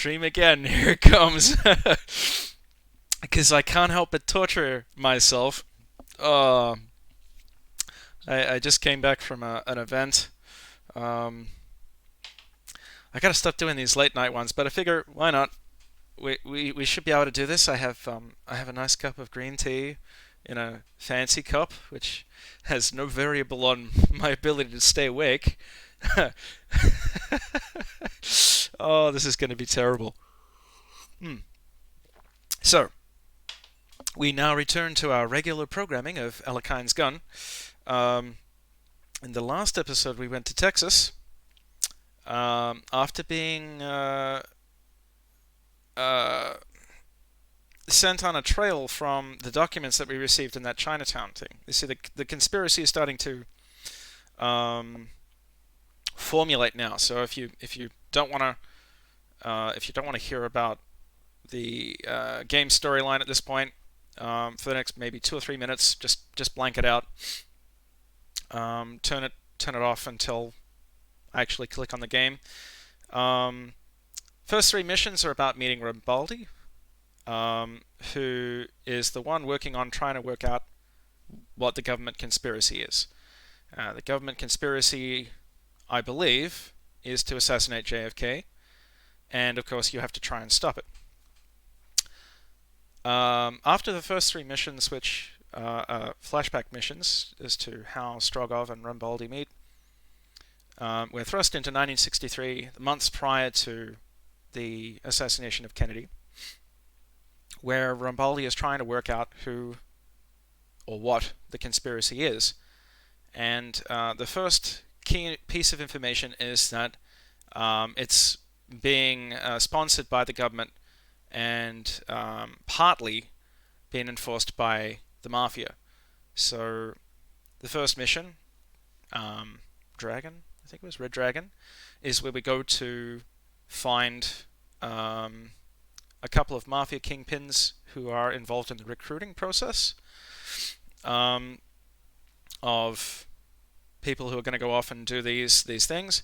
stream again. Here it comes. Because I can't help but torture myself. Uh, I just came back from an event. Um, I gotta stop doing these late night ones, but I figure why not? We should be able to do this. I have a nice cup of green tea in a fancy cup, which has no variable on my ability to stay awake. Oh, this is going to be terrible. Hmm. So, we now return to our regular programming of Alekhine's Gun. Um, in the last episode, we went to Texas after being uh, sent on a trail from the documents that we received in that Chinatown thing. You see, the conspiracy is starting to um, formulate now. So if you don't want to hear about the game storyline at this point, for the next maybe 2 or 3 minutes, just blank it out. Turn it off until I actually click on the game. First three missions are about meeting Rambaldi, who is the one working on trying to work out what the government conspiracy is. The government conspiracy, I believe, is to assassinate JFK, and of course you have to try and stop it. After the first three missions, which are flashback missions as to how Strogov and Rambaldi meet, we're thrust into 1963, the months prior to the assassination of Kennedy, where Rambaldi is trying to work out who or what the conspiracy is. And the first key piece of information is that it's being sponsored by the government and partly being enforced by the mafia. So the first mission, Dragon, I think it was Red Dragon, is where we go to find a couple of mafia kingpins who are involved in the recruiting process of people who are going to go off and do these things.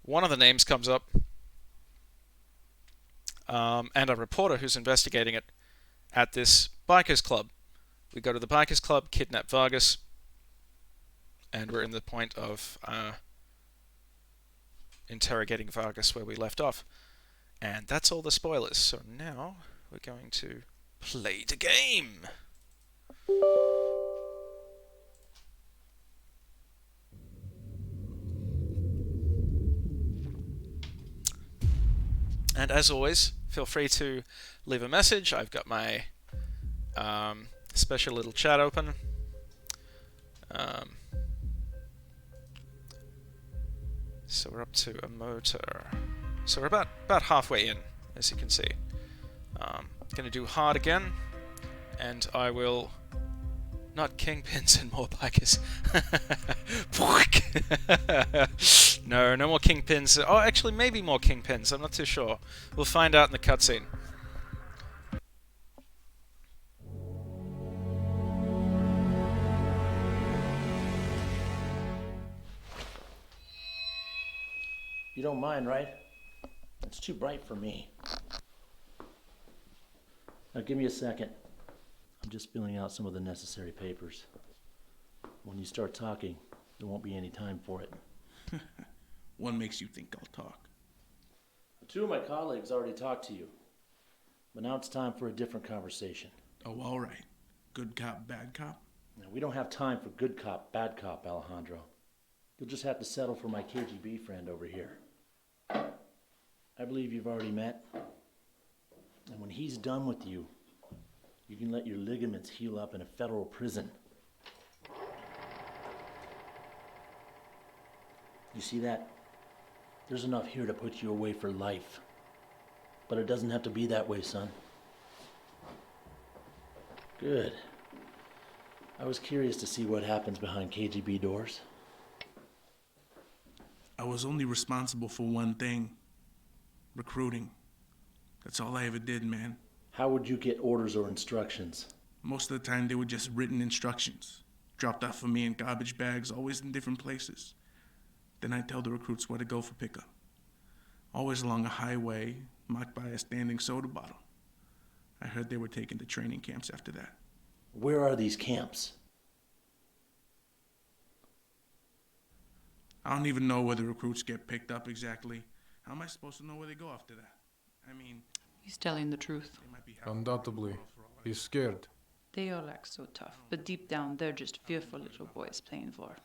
One of the names comes up, and a reporter who's investigating it at this bikers club. We go to the bikers club, kidnap Vargas, and we're in the point of interrogating Vargas where we left off. And that's all the spoilers. So now we're going to play the game. And as always, feel free to leave a message. I've got my special little chat open. So we're up to a motor. So we're about halfway in, as you can see. Going to do hard again, and I will... Not kingpins and more bikers. No more kingpins. Oh, actually, maybe more kingpins. I'm not too sure. We'll find out in the cutscene. You don't mind, right? It's too bright for me. Now give me a second. I'm just filling out some of the necessary papers. When you start talking, there won't be any time for it. What makes you think I'll talk? Two of my colleagues already talked to you. But now it's time for a different conversation. Oh, all right. Good cop, bad cop? Now, we don't have time for good cop, bad cop, Alejandro. You'll just have to settle for my KGB friend over here. I believe you've already met. And when he's done with you, you can let your ligaments heal up in a federal prison. You see that? There's enough here to put you away for life. But it doesn't have to be that way, son. Good. I was curious to see what happens behind KGB doors. I was only responsible for one thing. Recruiting. That's all I ever did, man. How would you get orders or instructions? Most of the time they were just written instructions. Dropped off for me in garbage bags, always in different places. Then I'd tell the recruits where to go for pickup. Always along a highway mocked by a standing soda bottle. I heard they were taken to training camps after that. Where are these camps? I don't even know where the recruits get picked up exactly. How am I supposed to know where they go after that? I mean, He's telling the truth. they might be Undoubtedly. He's scared. They all act so tough, but deep down they're just fearful little boys playing for.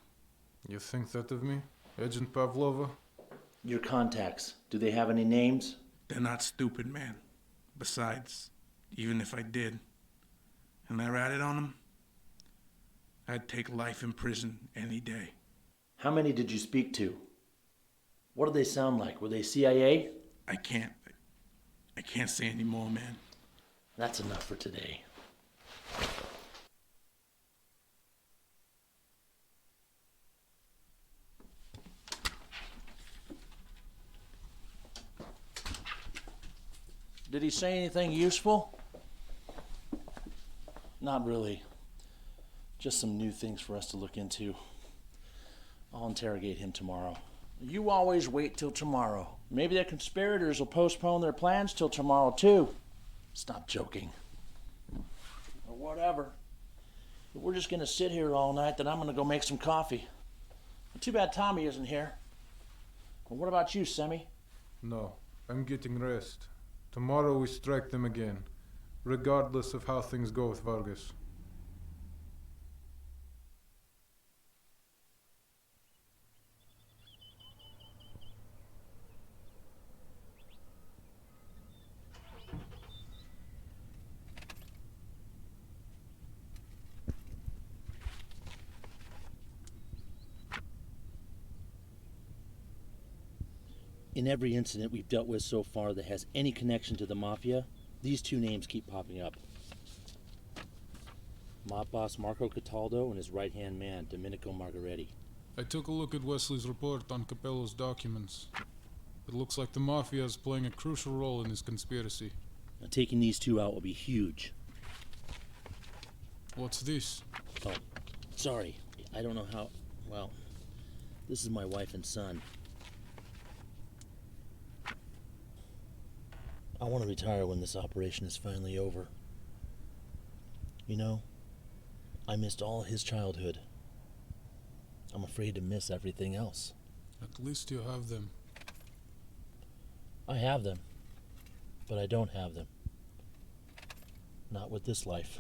You think that of me, Agent Pavlova? Your contacts, do they have any names? They're not stupid, man. Besides, even if I did, and I ratted on them, I'd take life in prison any day. How many did you speak to? What did they sound like? Were they CIA? I can't say any more, man. That's enough for today. Did he say anything useful? Not really. Just some new things for us to look into. I'll interrogate him tomorrow. You always wait till tomorrow. Maybe the conspirators will postpone their plans till tomorrow, too. Stop joking. Or whatever. If we're just gonna sit here all night, then I'm gonna go make some coffee. Too bad Tommy isn't here. Well, what about you, Semi? No, I'm getting rest. Tomorrow we strike them again, regardless of how things go with Vargas. In every incident we've dealt with so far that has any connection to the Mafia, these two names keep popping up. Mob boss Marco Cataldo and his right-hand man, Domenico Margaretti. I took a look at Wesley's report on Capello's documents. It looks like the Mafia is playing a crucial role in this conspiracy. Now, taking these two out will be huge. What's this? Oh, sorry. I don't know how... Well, this is my wife and son. I want to retire when this operation is finally over. You know, I missed all his childhood. I'm afraid to miss everything else. At least you have them. I have them, but I don't have them. Not with this life.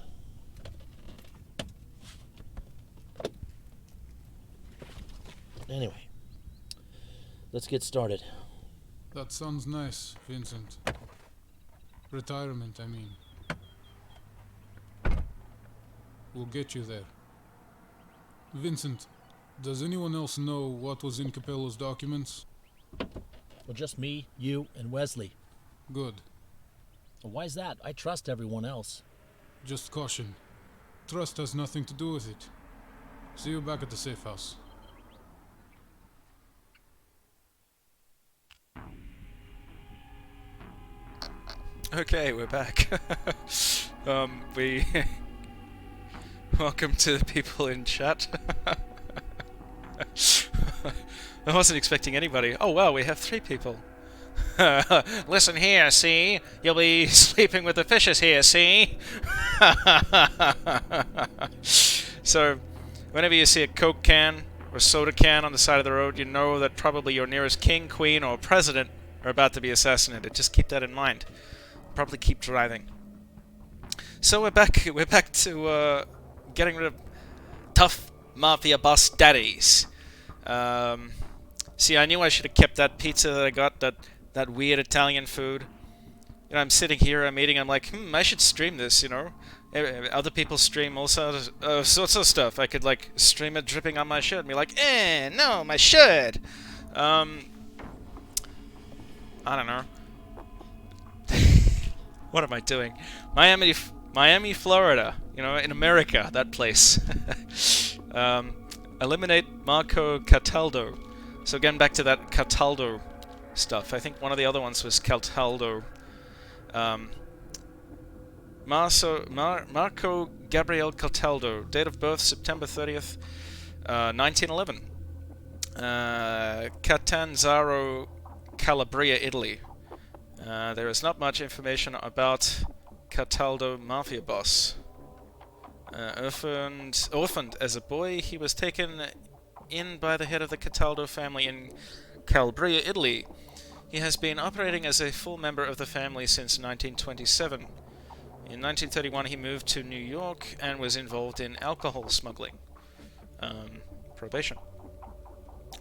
Anyway, let's get started. That sounds nice, Vincent. Retirement, I mean. We'll get you there. Vincent, does anyone else know what was in Capello's documents? Well, just me, you, and Wesley. Good. Well, why's that? I trust everyone else. Just caution. Trust has nothing to do with it. See you back at the safe house. Okay, we're back. We welcome to the people in chat. I wasn't expecting anybody. Oh wow, we have 3 people. Listen here, see? You'll be sleeping with the fishes here, see? So, whenever you see a Coke can or soda can on the side of the road, you know that probably your nearest king, queen, or president are about to be assassinated. Just keep that in mind. Probably keep driving. So we're back. We're back to getting rid of tough mafia boss daddies. See, I knew I should have kept that pizza that I got. That weird Italian food. You know, I'm sitting here, I'm eating. I'm like, I should stream this. You know, other people stream all sorts of stuff. I could like stream it dripping on my shirt and be like, no, my shirt. I don't know. What am I doing? Miami, Florida. You know, in America, that place. Eliminate Marco Cataldo. So again, back to that Cataldo stuff. I think one of the other ones was Cataldo. Marco Gabriel Cataldo. Date of birth, September 30th, 1911. Catanzaro, Calabria, Italy. There is not much information about Cataldo mafia boss. Orphaned as a boy, he was taken in by the head of the Cataldo family in Calabria, Italy. He has been operating as a full member of the family since 1927. In 1931 he moved to New York and was involved in alcohol smuggling. Probation.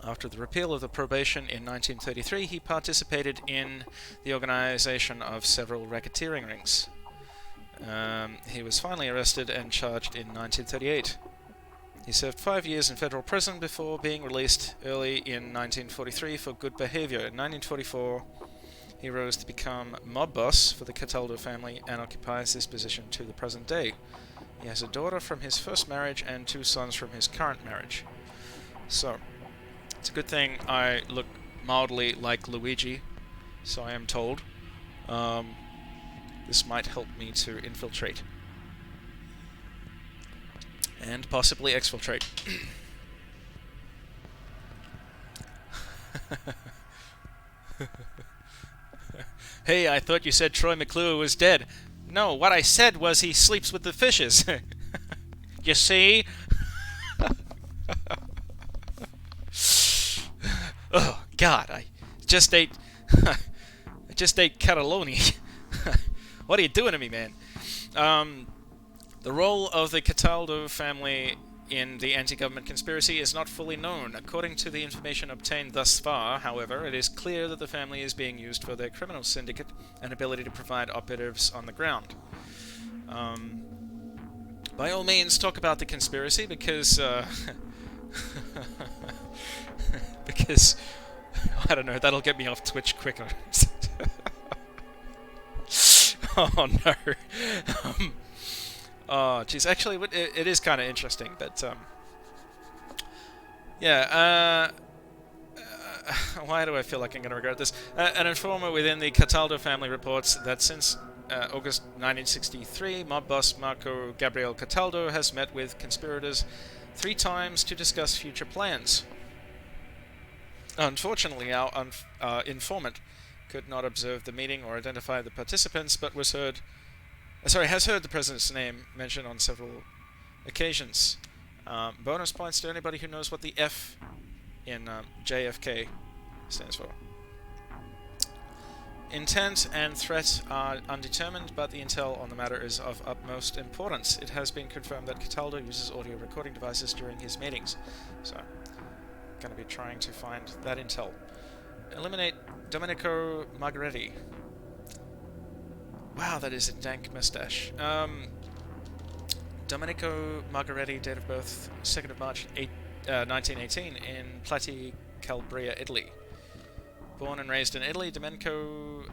After the repeal of the probation in 1933, he participated in the organization of several racketeering rings. He was finally arrested and charged in 1938. He served 5 years in federal prison before being released early in 1943 for good behavior. In 1944, he rose to become mob boss for the Cataldo family and occupies this position to the present day. He has a daughter from his first marriage and 2 sons from his current marriage. So, it's a good thing I look mildly like Luigi, so I am told. This might help me to infiltrate. And possibly exfiltrate. Hey, I thought you said Troy McClure was dead. No, what I said was he sleeps with the fishes. You see? Oh, God, I just ate... I just ate cannelloni. What are you doing to me, man? The role of the Cataldo family in the anti-government conspiracy is not fully known. According to the information obtained thus far, however, it is clear that the family is being used for their criminal syndicate and ability to provide operatives on the ground. By all means, talk about the conspiracy, because... because... I don't know, that'll get me off Twitch quicker. Oh, no. Oh, geez. Actually, it is kind of interesting, but, yeah, why do I feel like I'm going to regret this? An informer within the Cataldo family reports that since August 1963, mob boss Marco Gabriel Cataldo has met with conspirators 3 times to discuss future plans. Unfortunately, our informant could not observe the meeting or identify the participants, but has heard the president's name mentioned on several occasions. Bonus points to anybody who knows what the F in JFK stands for. Intent and threat are undetermined, but the intel on the matter is of utmost importance. It has been confirmed that Cataldo uses audio recording devices during his meetings, so going to be trying to find that intel. Eliminate Domenico Margaretti. Wow, that is a dank mustache. Domenico Margaretti, date of birth 2nd of March 1918 in Plati, Calabria, Italy. Born and raised in Italy, Domenico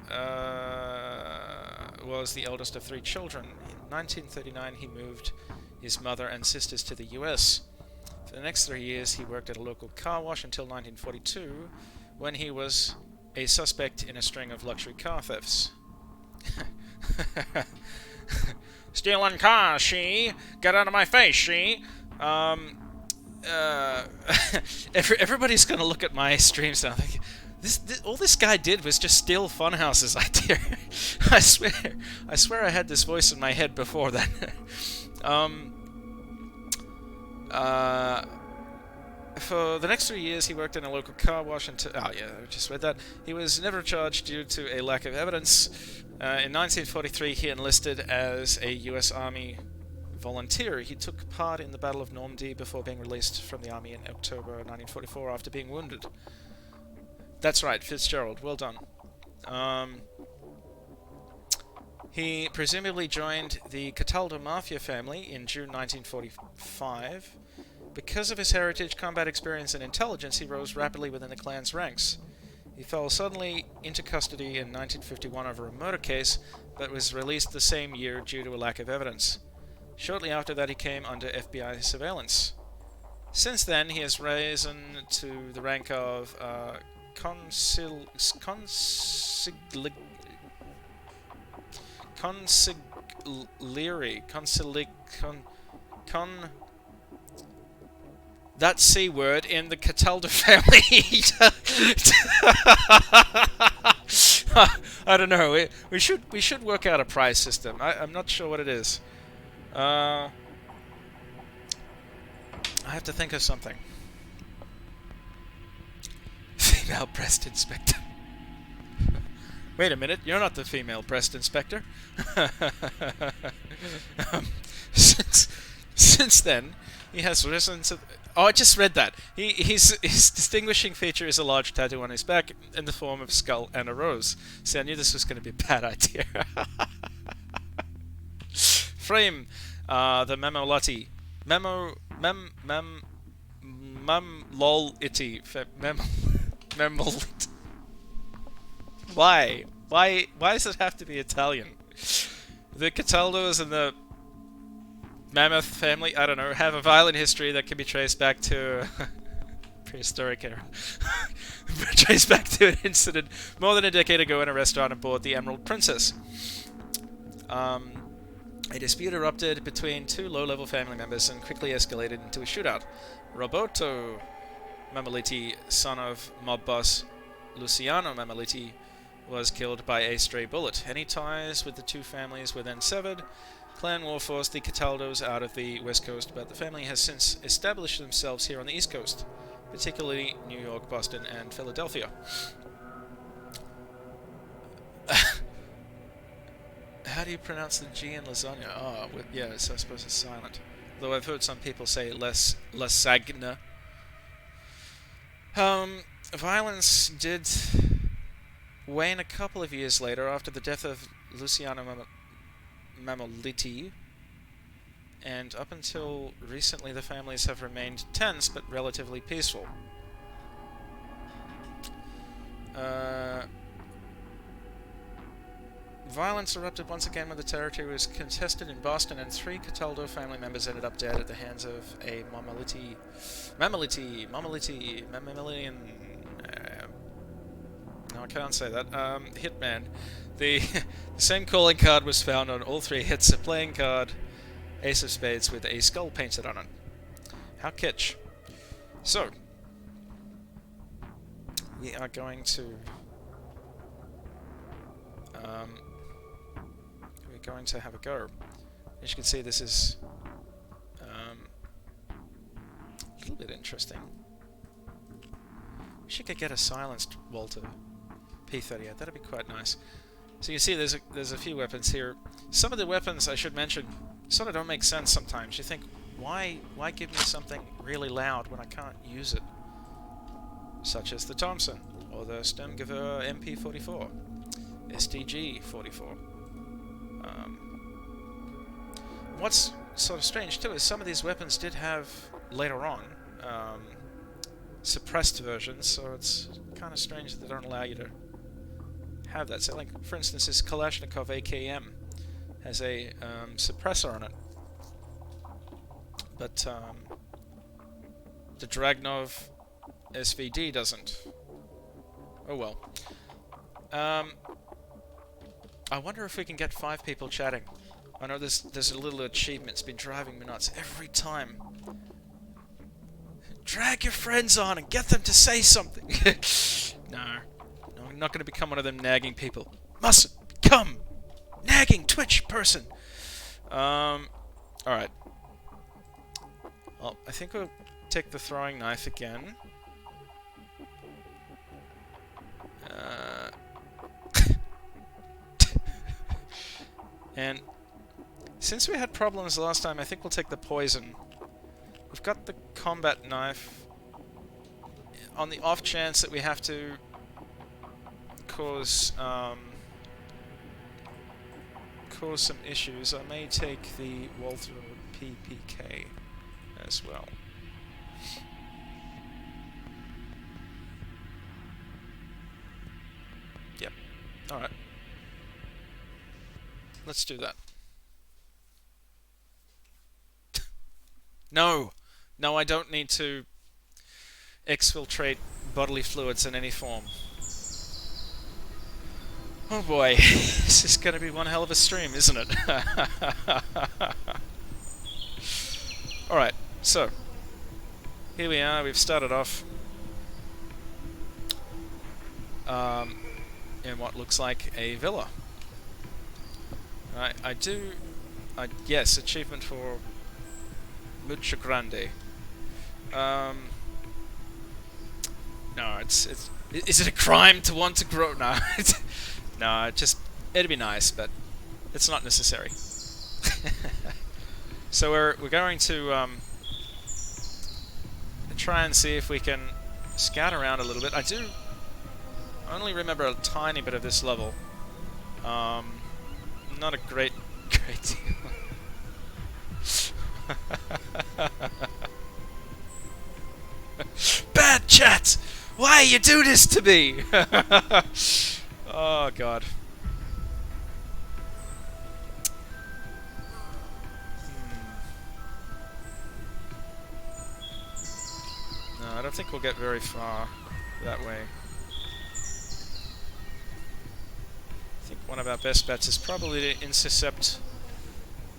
was the eldest of 3 children. In 1939, he moved his mother and sisters to the US. For the next 3 years, he worked at a local car wash until 1942, when he was a suspect in a string of luxury car thefts. Stealing cars, she! Get out of my face, she! Everybody's gonna look at my streams now thinking, all this guy did was just steal Funhouse's idea. I swear I had this voice in my head before that. For the next 3 years, he worked in a local car wash until... Oh, yeah, I just read that. He was never charged due to a lack of evidence. In 1943, he enlisted as a U.S. Army volunteer. He took part in the Battle of Normandy before being released from the Army in October 1944 after being wounded. That's right, Fitzgerald. Well done. He presumably joined the Cataldo Mafia family in June 1945. Because of his heritage, combat experience, and intelligence, he rose rapidly within the clan's ranks. He fell suddenly into custody in 1951 over a murder case, but was released the same year due to a lack of evidence. Shortly after that, he came under FBI surveillance. Since then, he has risen to the rank of that C word in the Cataldo family. I don't know. We should work out a prize system. I'm not sure what it is. I have to think of something. Female breast inspector. Wait a minute, you're not the female breast inspector. um, since then, he has risen to... Oh, I just read that. His distinguishing feature is a large tattoo on his back in the form of a skull and a rose. See, I knew this was going to be a bad idea. Frame, the Mamolati. Mamoliti. Why? Why does it have to be Italian? The Cataldos and the Mammoth family, I don't know, have a violent history that can be traced back to prehistoric era. Traced back to an incident more than a decade ago in a restaurant aboard the Emerald Princess. A dispute erupted between two low-level family members and quickly escalated into a shootout. Roberto Mamoliti, son of mob boss Luciano Mamoliti, was killed by a stray bullet. Any ties with the two families were then severed. Clan war forced the Cataldos out of the West Coast, but the family has since established themselves here on the East Coast, particularly New York, Boston, and Philadelphia. How do you pronounce the G in lasagna? Oh, yeah, so I suppose it's silent. Though I've heard some people say lasagna. Violence did wane a couple of years later after the death of Luciano Mamoliti, and up until recently the families have remained tense but relatively peaceful. Violence erupted once again when the territory was contested in Boston, and 3 Cataldo family members ended up dead at the hands of a Mamolitian. No, I can't say that. Hitman. The same calling card was found on all 3 hits. A playing card, Ace of Spades, with a skull painted on it. How kitsch. So, we are going to... we're going to have a go. As you can see, this is a little bit interesting. Wish you could get a silenced Walter P38. That'd be quite nice. So you see, there's a few weapons here. Some of the weapons, I should mention, sort of don't make sense sometimes. You think, why give me something really loud when I can't use it? Such as the Thompson, or the Sturmgewehr MP44, STG-44. What's sort of strange too is some of these weapons did have, later on, suppressed versions, so it's kind of strange that they don't allow you to have that. So, like, for instance, this Kalashnikov AKM has a suppressor on it, but the Dragnov SVD doesn't. Oh well. I wonder if we can get 5 people chatting. I know there's a little achievement. It's been driving me nuts every time. Drag your friends on and get them to say something. No, I'm not going to become one of them nagging people. Mustn't become nagging Twitch person. Alright. Well, I think we'll take the throwing knife again. And since we had problems last time, I think we'll take the poison. We've got the combat knife. On the off chance that we have to cause some issues, I may take the Walther PPK as well. Yep. Alright. Let's do that. No! No, I don't need to exfiltrate bodily fluids in any form. Oh boy, this is going to be one hell of a stream, isn't it? Alright, so, here we are, we've started off. in what looks like a villa. Yes, achievement for Mucho Grande. No, it's is it a crime to want to grow? No, no, it'd be nice, but it's not necessary. So we're going to try and see if we can scout around a little bit. I do only remember a tiny bit of this level. Not a great deal. Bad chat! Why you do this to me? Oh god. No, I don't think we'll get very far that way. I think one of our best bets is probably to intercept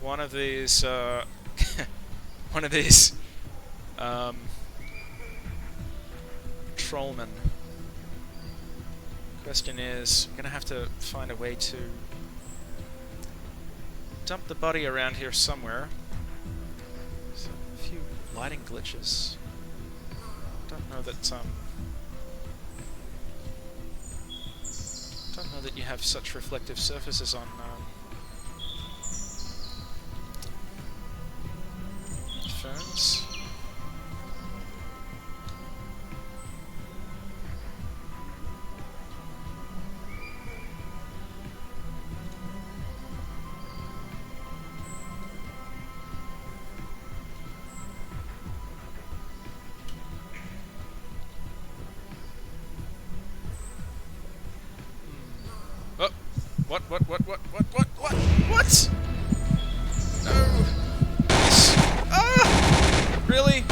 one of these patrolmen. Question is, we're gonna have to find a way to dump the body around here somewhere. So, a few lighting glitches. Don't know that you have such reflective surfaces on phones. What? No! Yes. Ah! Really?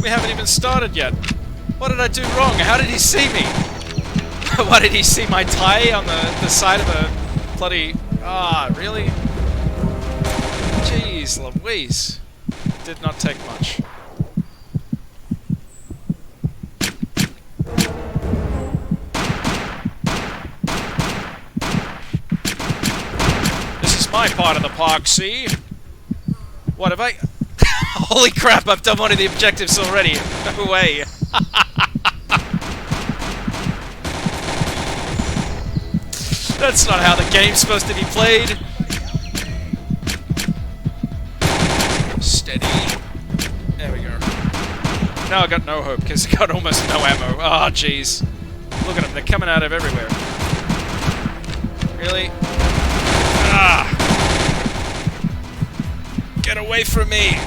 We haven't even started yet. What did I do wrong? How did he see me? Why did he see my tie on the side of the bloody... Ah, really? Jeez Louise. Did not take much. My part of the park, see? What have I... Holy crap, I've done one of the objectives already. No way. That's not how the game's supposed to be played. Steady. There we go. Now I got no hope, because I got almost no ammo. Oh, jeez. Look at them, they're coming out of everywhere. Really? Ah! Get away from me!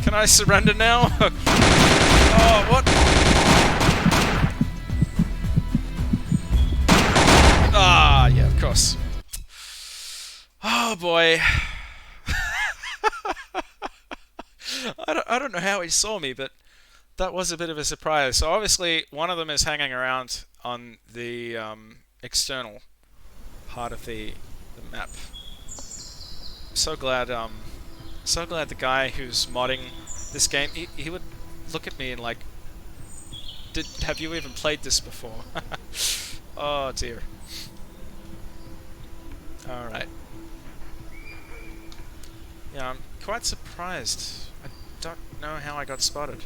Can I surrender now? Oh, what? Ah, yeah, of course. Oh boy. I don't know how he saw me, but that was a bit of a surprise. So obviously, one of them is hanging around on the external part of the map. So glad the guy who's modding this game, he would look at me and like, have you even played this before? Oh dear. Alright. Yeah, I'm quite surprised. I don't know how I got spotted.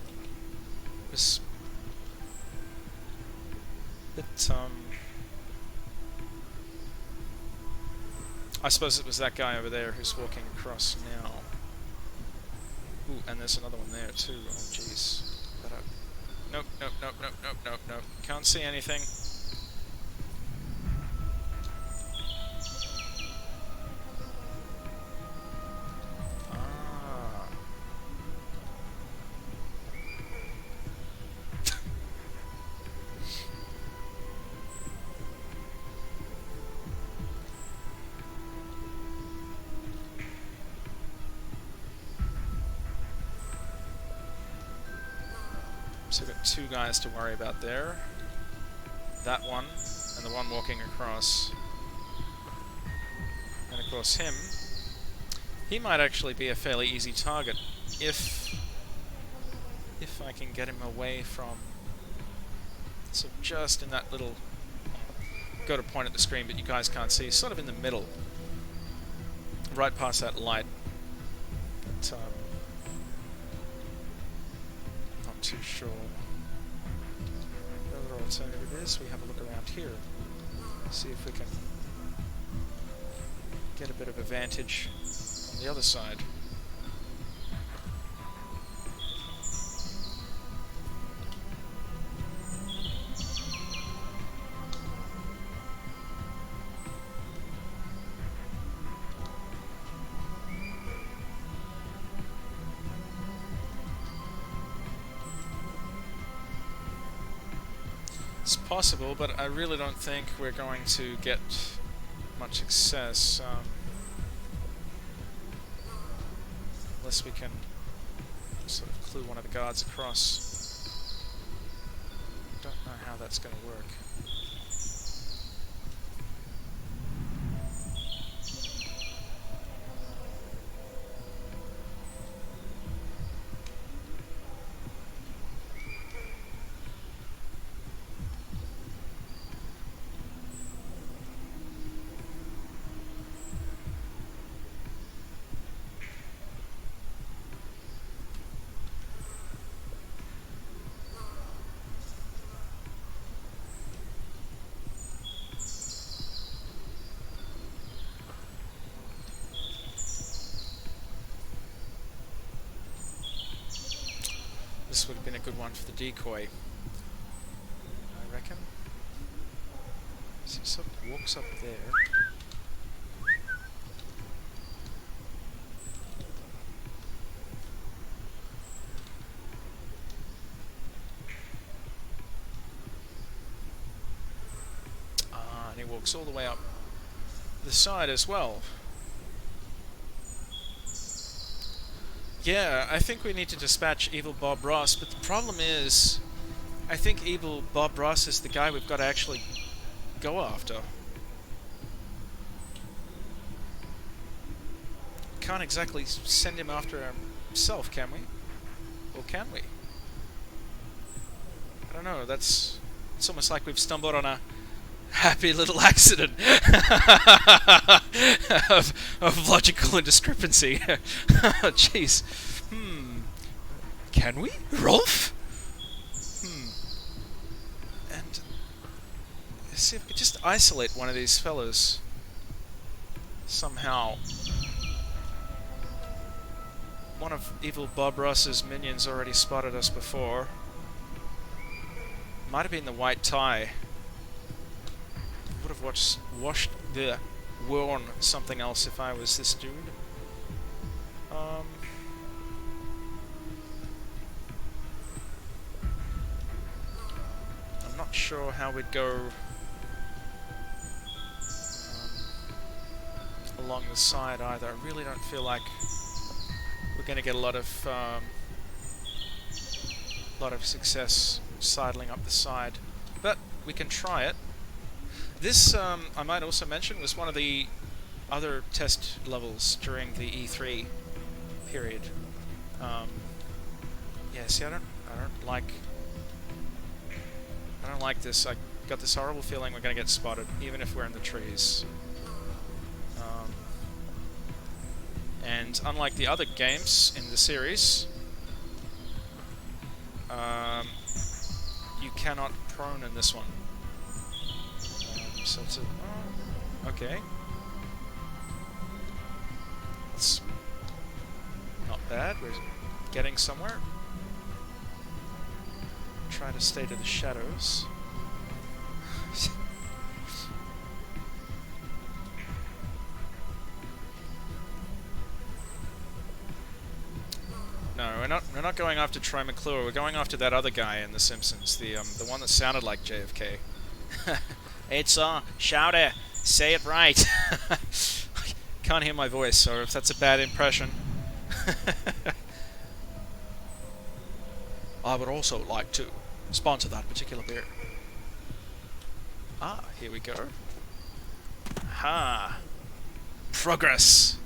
It was a bit, I suppose it was that guy over there who's walking across now. Ooh, and there's another one there too. Oh, jeez. Nope. Can't see anything. Ah. So we've got two guys to worry about there. That one, and the one walking across. And of course him. He might actually be a fairly easy target if I can get him away from... So just in that little got a point at the screen, but you guys can't see. Sort of in the middle, right past that light. But, not too sure. The other alternative is we have a look around here, see if we can get a bit of a vantage on the other side. It's possible, but I really don't think we're going to get much success unless we can sort of clue one of the guards across. Don't know how that's going to work. This would have been a good one for the decoy, I reckon. So he sort of walks up there. And he walks all the way up the side as well. Yeah, I think we need to dispatch Evil Bob Ross, but the problem is, I think Evil Bob Ross is the guy we've got to actually go after. Can't exactly send him after himself, can we? Or can we? I don't know, it's almost like we've stumbled on a happy little accident of logical indiscrepancy. Jeez. Can we? Rolf? And see if we could just isolate one of these fellas somehow. One of Evil Bob Ross's minions already spotted us before. Might have been the white tie. Would have worn something else if I was this dude. I'm not sure how we'd go along the side either. I really don't feel like we're going to get a lot of success sidling up the side, but we can try it. This, I might also mention, was one of the other test levels during the E3 period. Yeah, see, I don't like this. I got this horrible feeling we're going to get spotted, even if we're in the trees. And unlike the other games in the series, you cannot prone in this one. So it's okay. It's not bad. We're getting somewhere. Try to stay to the shadows. No, we're not going after Troy McClure. We're going after that other guy in The Simpsons, the one that sounded like JFK. It's Shouter, say it right. Can't hear my voice, so if that's a bad impression. I would also like to sponsor that particular beer. Ah, here we go. Ha! Progress!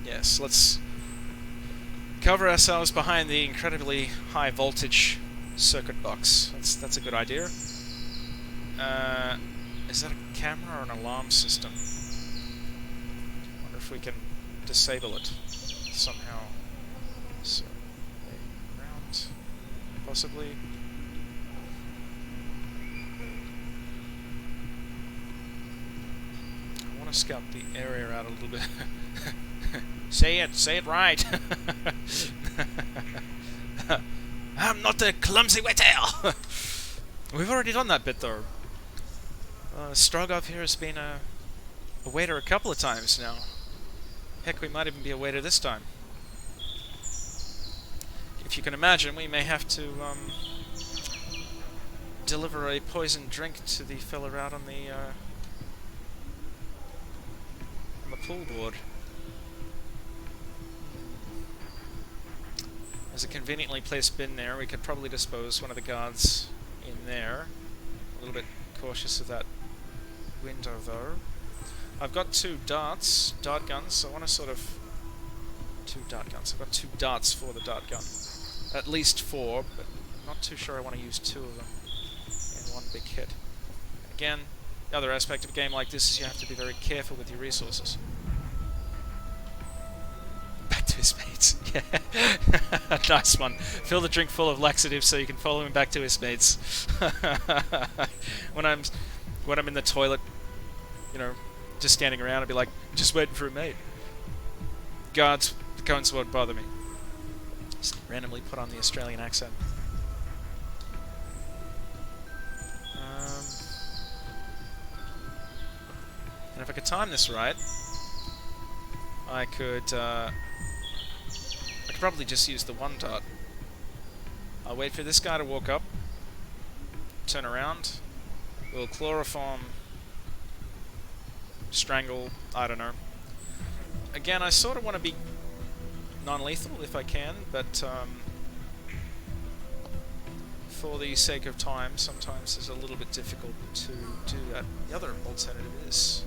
Yes, let's cover ourselves behind the incredibly high voltage circuit box. That's a good idea. Is that a camera or an alarm system? Wonder if we can disable it somehow. So, around, possibly. I want to scout the area out a little bit. Say it right. I'm not a clumsy waiter. We've already done that bit though. Strogov here has been a waiter a couple of times now. Heck, we might even be a waiter this time. If you can imagine, we may have to deliver a poisoned drink to the fella out on the pool board. There's a conveniently placed bin there. We could probably dispose one of the guards in there. A little bit cautious of that window though. I've got 2 dart guns, so I want to sort of... 2 dart guns. I've got 2 darts for the dart gun. At least 4, but I'm not too sure I want to use 2 of them in one big hit. Again, the other aspect of a game like this is you have to be very careful with your resources. Back to his mates. Yeah. Nice one. Fill the drink full of laxatives so you can follow him back to his mates. When I'm in the toilet, you know, just standing around, I'd be like, just waiting for a mate. Guards, the cones won't bother me. Just randomly put on the Australian accent. And if I could time this right, I could probably just use the 1 dart. I'll wait for this guy to walk up, turn around, we'll chloroform, strangle, I don't know. Again, I sort of want to be non-lethal if I can, but for the sake of time, sometimes it's a little bit difficult to do that. The other alternative is,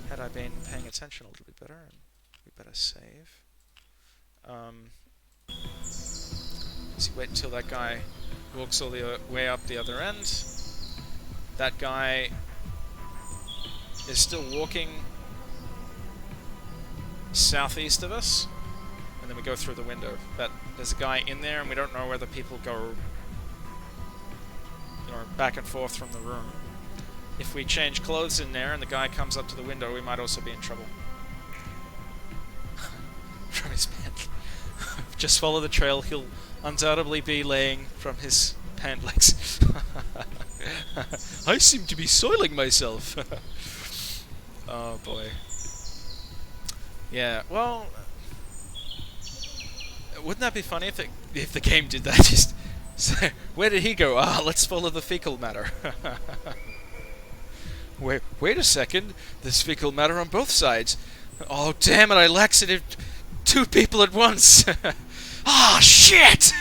had I been paying attention a little bit better, and we better save. So wait until that guy walks all the way up the other end. That guy is still walking southeast of us, and then we go through the window. But there's a guy in there, and we don't know whether people go, you know, back and forth from the room. If we change clothes in there and the guy comes up to the window, we might also be in trouble. From his pant. Just follow the trail, he'll undoubtedly be laying from his pant legs. I seem to be soiling myself. Oh boy. Yeah, well, wouldn't that be funny if the game did that? Just say, where did he go? Ah, let's follow the fecal matter. Wait a second. There's fecal matter on both sides. Oh damn it! I laxated 2 people at once. Ah, shit!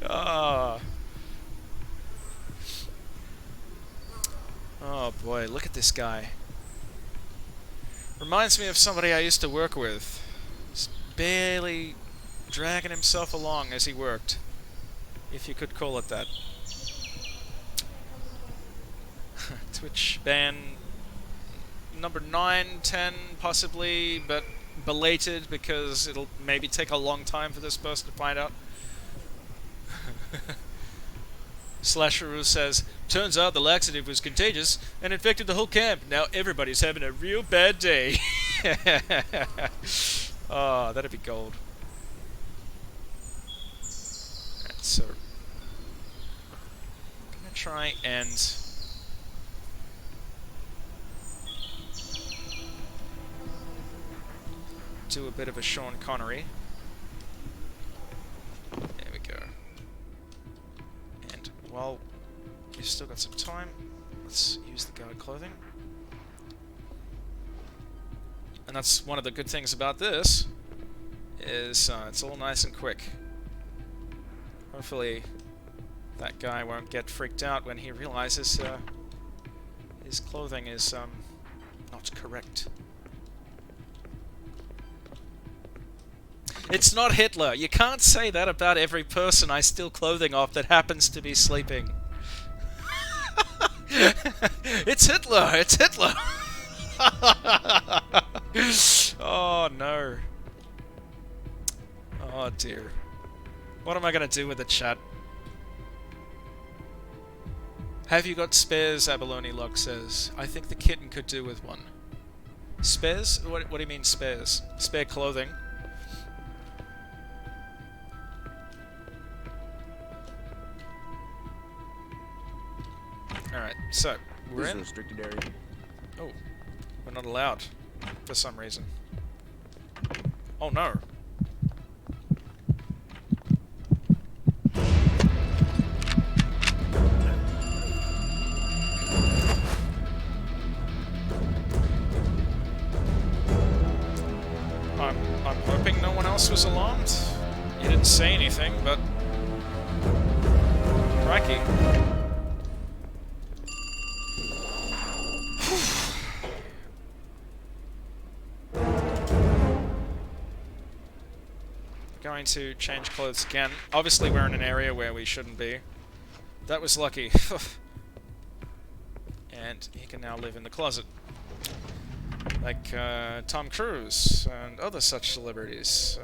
Oh. Oh boy, look at this guy. Reminds me of somebody I used to work with. Just barely dragging himself along as he worked, if you could call it that. Twitch ban number 9, 10 possibly, but belated because it'll maybe take a long time for this person to find out. Slasheroo says, turns out the laxative was contagious and infected the whole camp. Now everybody's having a real bad day. Oh, that'd be gold. Alright, so I'm gonna try and do a bit of a Sean Connery. There we go. And while we've still got some time, let's use the guard clothing. And that's one of the good things about this, is it's all nice and quick. Hopefully that guy won't get freaked out when he realizes his clothing is not correct. It's not Hitler. You can't say that about every person I steal clothing off that happens to be sleeping. It's Hitler! It's Hitler! Oh no. Oh dear. What am I gonna do with the chat? Have you got spares? Abalone Lock says. I think the kitten could do with one. Spares? What do you mean spares? Spare clothing? Alright, so, we're This is in. a restricted area. Oh, we're not allowed. For some reason. Oh no. I'm hoping no one else was alarmed. You didn't say anything, but... Crikey. Going to change clothes again. Obviously we're in an area where we shouldn't be. That was lucky. And he can now live in the closet. Like Tom Cruise and other such celebrities.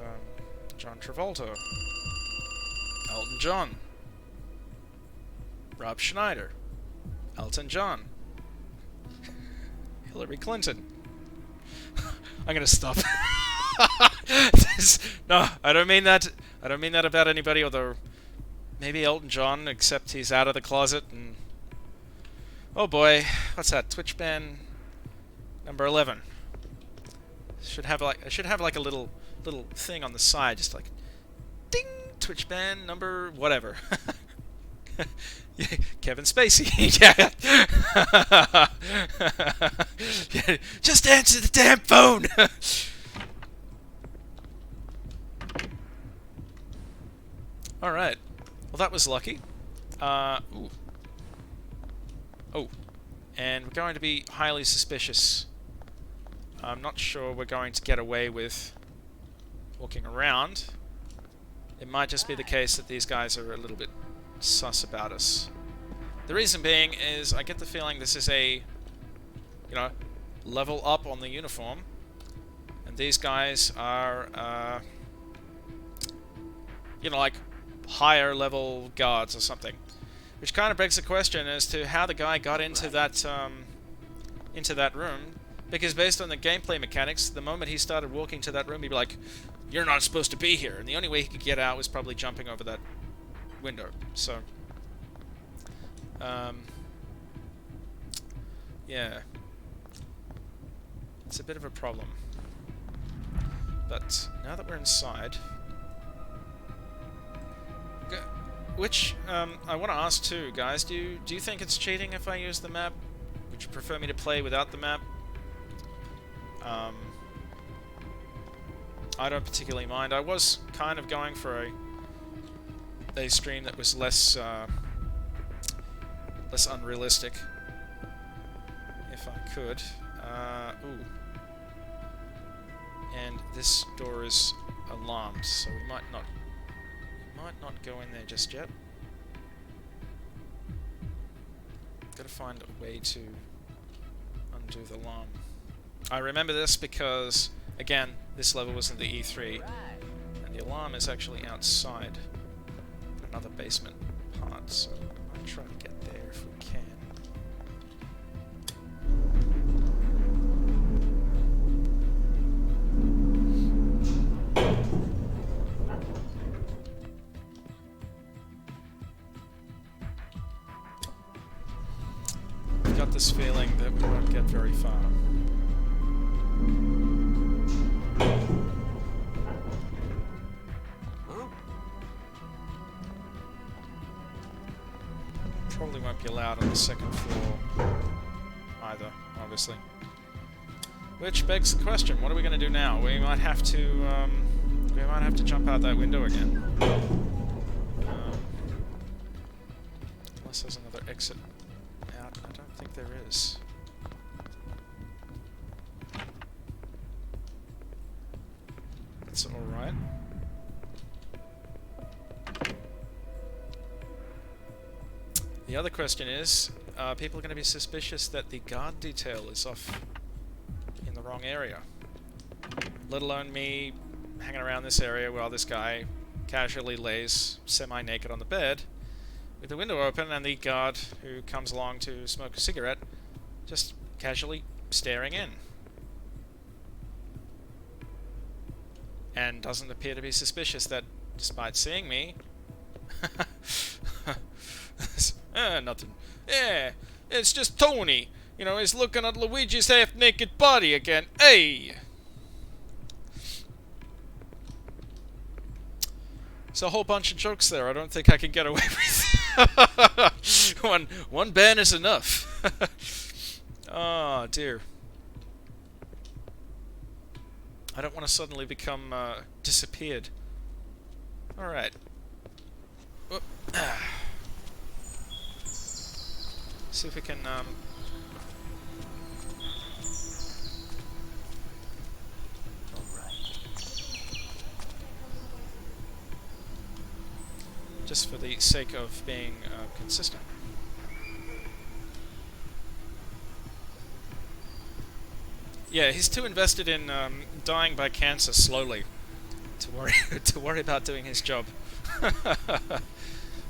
John Travolta. Elton John. Rob Schneider. Elton John. Hillary Clinton. I'm gonna stop. No, I don't mean that. I don't mean that about anybody. Although maybe Elton John, except he's out of the closet. And oh boy, what's that? Twitch ban number 11. Should have like a little thing on the side, just like ding. Twitch ban number whatever. Kevin Spacey. Yeah. Yeah. Just answer the damn phone. Alright. Well, that was lucky. Ooh. Oh. And we're going to be highly suspicious. I'm not sure we're going to get away with walking around. It might just be the case that these guys are a little bit sus about us. The reason being is I get the feeling this is a, you know, level up on the uniform. And these guys are, you know, like higher level guards or something. Which kind of begs the question as to how the guy got into that room. Because based on the gameplay mechanics, the moment he started walking to that room, he'd be like, "You're not supposed to be here." And the only way he could get out was probably jumping over that window. So, yeah. It's a bit of a problem. But now that we're inside... Which, I want to ask too, guys, do you think it's cheating if I use the map? Would you prefer me to play without the map? I don't particularly mind. I was kind of going for a stream that was less unrealistic, if I could. Ooh. And this door is alarmed, so we might not go in there just yet. Gotta find a way to undo the alarm. I remember this because, again, this level was in the E3, and the alarm is actually outside another basement part, so I might try to get there if we can. I've got this feeling that we won't get very far. Probably won't be allowed on the second floor either, obviously. Which begs the question: what are we going to do now? We might have to jump out that window again. Unless there's another exit out. I don't think there is. That's all right. The other question is, people are going to be suspicious that the guard detail is off in the wrong area. Let alone me hanging around this area while this guy casually lays semi-naked on the bed with the window open, and the guard who comes along to smoke a cigarette just casually staring in. And doesn't appear to be suspicious that, despite seeing me... nothing. Yeah, it's just Tony. You know, he's looking at Luigi's half-naked body again. Hey! There's a whole bunch of jokes there I don't think I can get away with. one ban is enough. Oh, dear. I don't want to suddenly become disappeared. Alright. See if we can just for the sake of being consistent. Yeah, he's too invested in dying by cancer slowly to worry to worry about doing his job.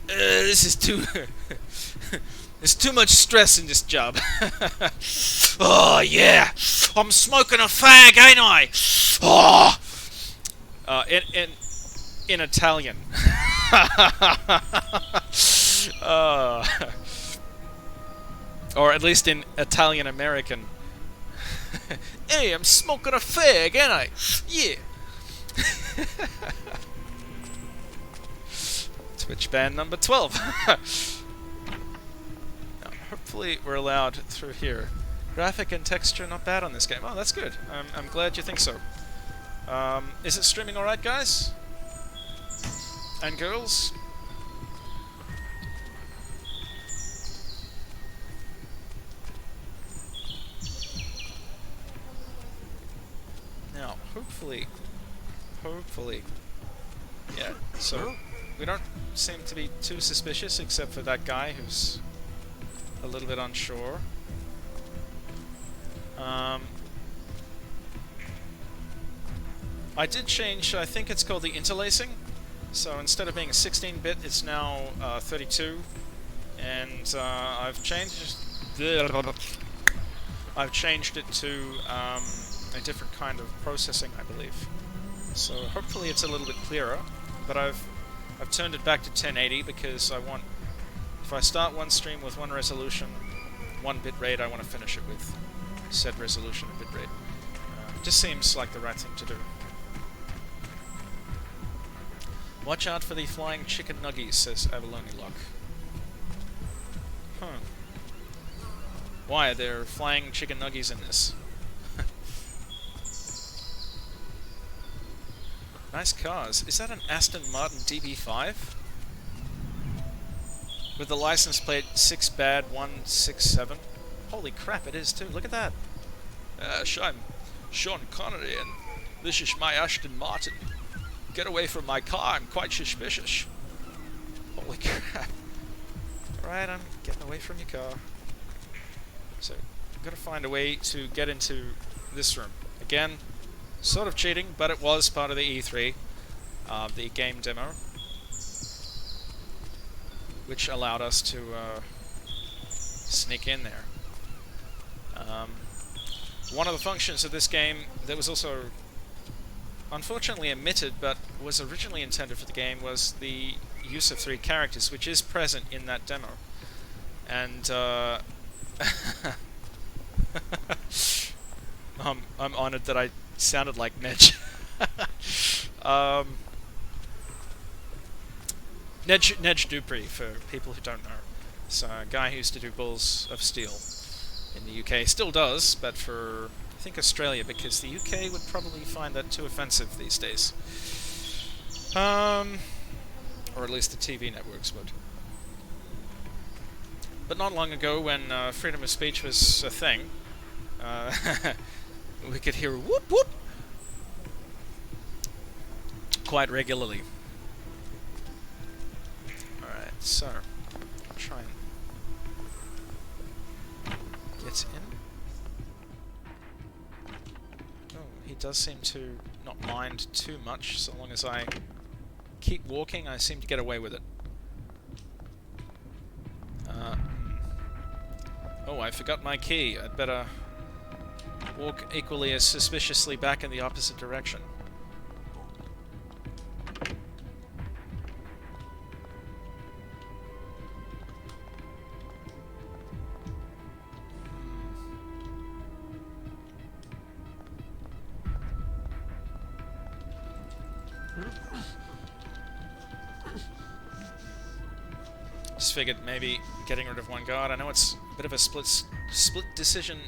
This is too there's too much stress in this job. Oh yeah, I'm smoking a fag, ain't I? Oh, in Italian. Or at least in Italian American. Hey, I'm smoking a fag, ain't I? Yeah. Twitch ban number 12. Now, hopefully we're allowed through here. Graphic and texture not bad on this game. Oh, that's good. I'm glad you think so. Is it streaming alright, guys? And girls? Now, hopefully, yeah, so we don't seem to be too suspicious, except for that guy who's a little bit unsure. I did change, I think it's called the interlacing, so instead of being a 16-bit, it's now 32, and I've changed it to a different kind of processing, I believe. So hopefully it's a little bit clearer, but I've turned it back to 1080 because I want, if I start one stream with one resolution, one bit rate, I want to finish it with said resolution and bit rate. Just seems like the right thing to do. Watch out for the flying chicken nuggies, says Avalone Lock. Huh. Why are there flying chicken nuggies in this? Nice cars. Is that an Aston Martin DB5? With the license plate 6BAD167? Holy crap, it is too. Look at that. I'm Sean Connery and this is my Aston Martin. Get away from my car, I'm quite suspicious. Holy crap. Alright, I'm getting away from your car. So, I've got to find a way to get into this room. Again, sort of cheating, but it was part of the E3, the game demo, which allowed us to sneak in there. One of the functions of this game that was also unfortunately omitted, but was originally intended for the game, was the use of 3 characters, which is present in that demo. And I'm honored that I sounded like Nedge. Nedge Dupree, for people who don't know. So, a guy who used to do Bulls of Steel in the UK. Still does, but for, I think, Australia, because the UK would probably find that too offensive these days. Or at least the TV networks would. But not long ago, when freedom of speech was a thing, we could hear whoop whoop quite regularly. Alright, so I'll try and gets in. Oh, he does seem to not mind too much, so long as I keep walking, I seem to get away with it. Oh, I forgot my key. I'd better walk equally as suspiciously back in the opposite direction. Just figured maybe getting rid of one guard. I know it's a bit of a split decision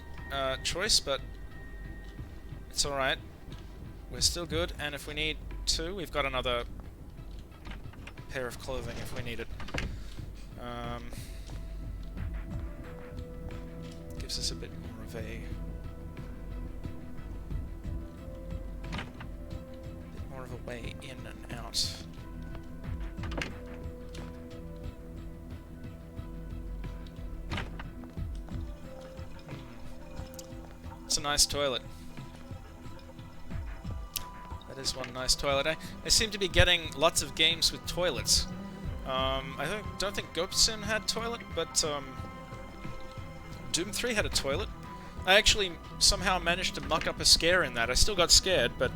choice, but it's alright. We're still good, and if we need to, we've got another pair of clothing if we need it. Gives us a bit more of a way in and out. It's a nice toilet. That is one nice toilet. I seem to be getting lots of games with toilets. I don't think Goatsim had toilet, but Doom 3 had a toilet. I actually somehow managed to muck up a scare in that. I still got scared, but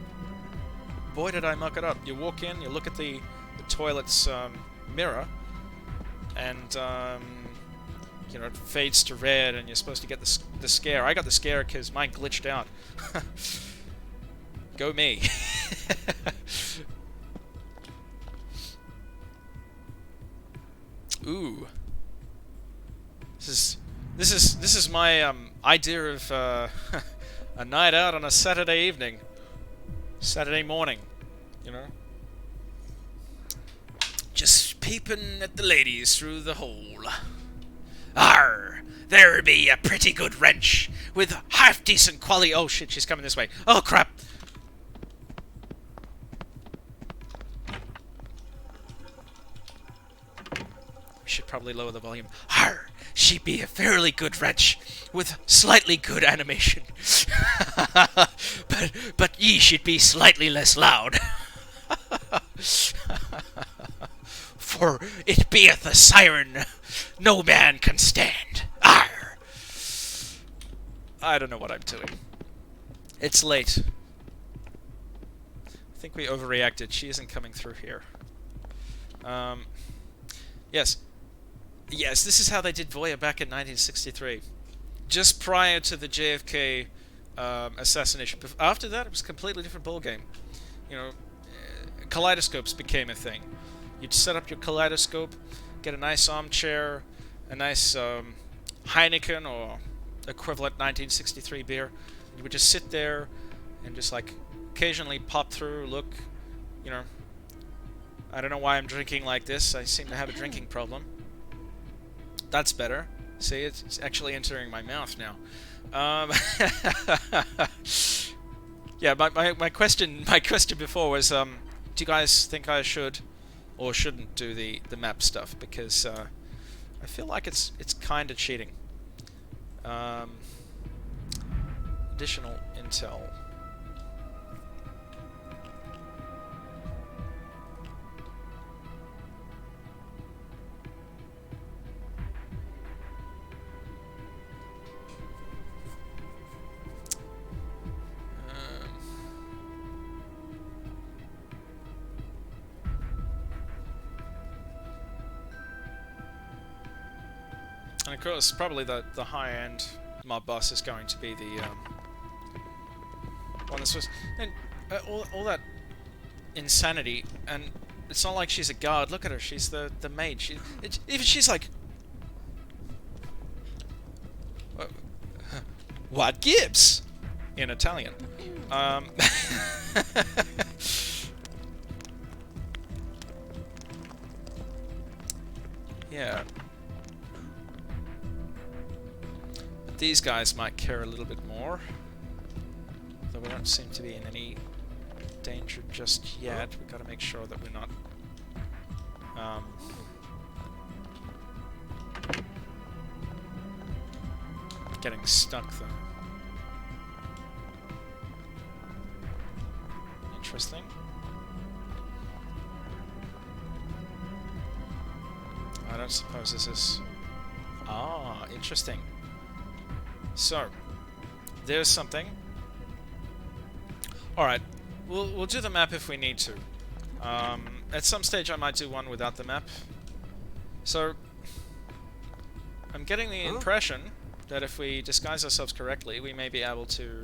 boy did I muck it up. You walk in, you look at the toilet's mirror, and you know, it fades to red, and you're supposed to get the scare. I got the scare because mine glitched out. Go me. Ooh. This is my idea of a night out on a Saturday evening. Saturday morning, you know. Just peeping at the ladies through the hole. Arr! There be a pretty good wrench with half-decent quality... Oh shit, she's coming this way. Oh crap! We should probably lower the volume. Arr! She be a fairly good wrench with slightly good animation. but ye should be slightly less loud. For it beeth a siren no man can stand. Arr! I don't know what I'm doing. It's late. I think we overreacted. She isn't coming through here. Yes. Yes, this is how they did Voya back in 1963. Just prior to the JFK assassination. After that, it was a completely different ballgame. You know, kaleidoscopes became a thing. You'd set up your kaleidoscope, get a nice armchair, a nice Heineken or equivalent 1963 beer. You would just sit there and just like occasionally pop through, look, you know. I don't know why I'm drinking like this. I seem to have a drinking problem. That's better. See, it's actually entering my mouth now. Yeah, my question before was, do you guys think I should or shouldn't do the map stuff? Because I feel like it's kind of cheating. Additional intel. And of course, probably the high-end mob boss is going to be the one that's supposed... And all that insanity, and it's not like she's a guard. Look at her, she's the maid. Even she's like... What gives? In Italian. Yeah. These guys might care a little bit more, though we don't seem to be in any danger just yet. We've got to make sure that we're not getting stuck though. Interesting. I don't suppose this is... Ah, interesting. So, there's something. Alright, we'll do the map if we need to. At some stage I might do one without the map. So, I'm getting the impression that if we disguise ourselves correctly, we may be able to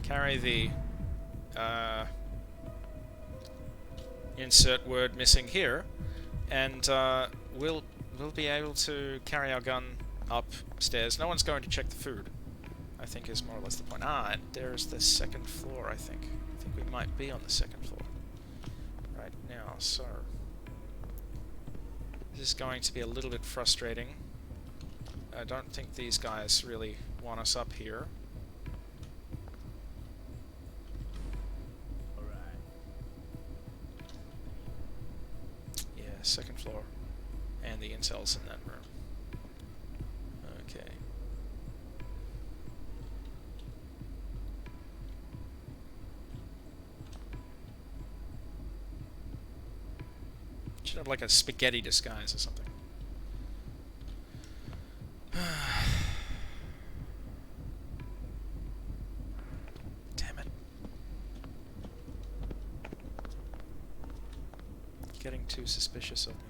carry the insert word missing here, and we'll be able to carry our gun upstairs. No one's going to check the food, I think is more or less the point. Ah, and there's the second floor, I think. I think we might be on the second floor right now, so... This is going to be a little bit frustrating. I don't think these guys really want us up here. Yeah, second floor. And the intel's in that room. Okay. Should have like a spaghetti disguise or something. Damn it. Getting too suspicious of me.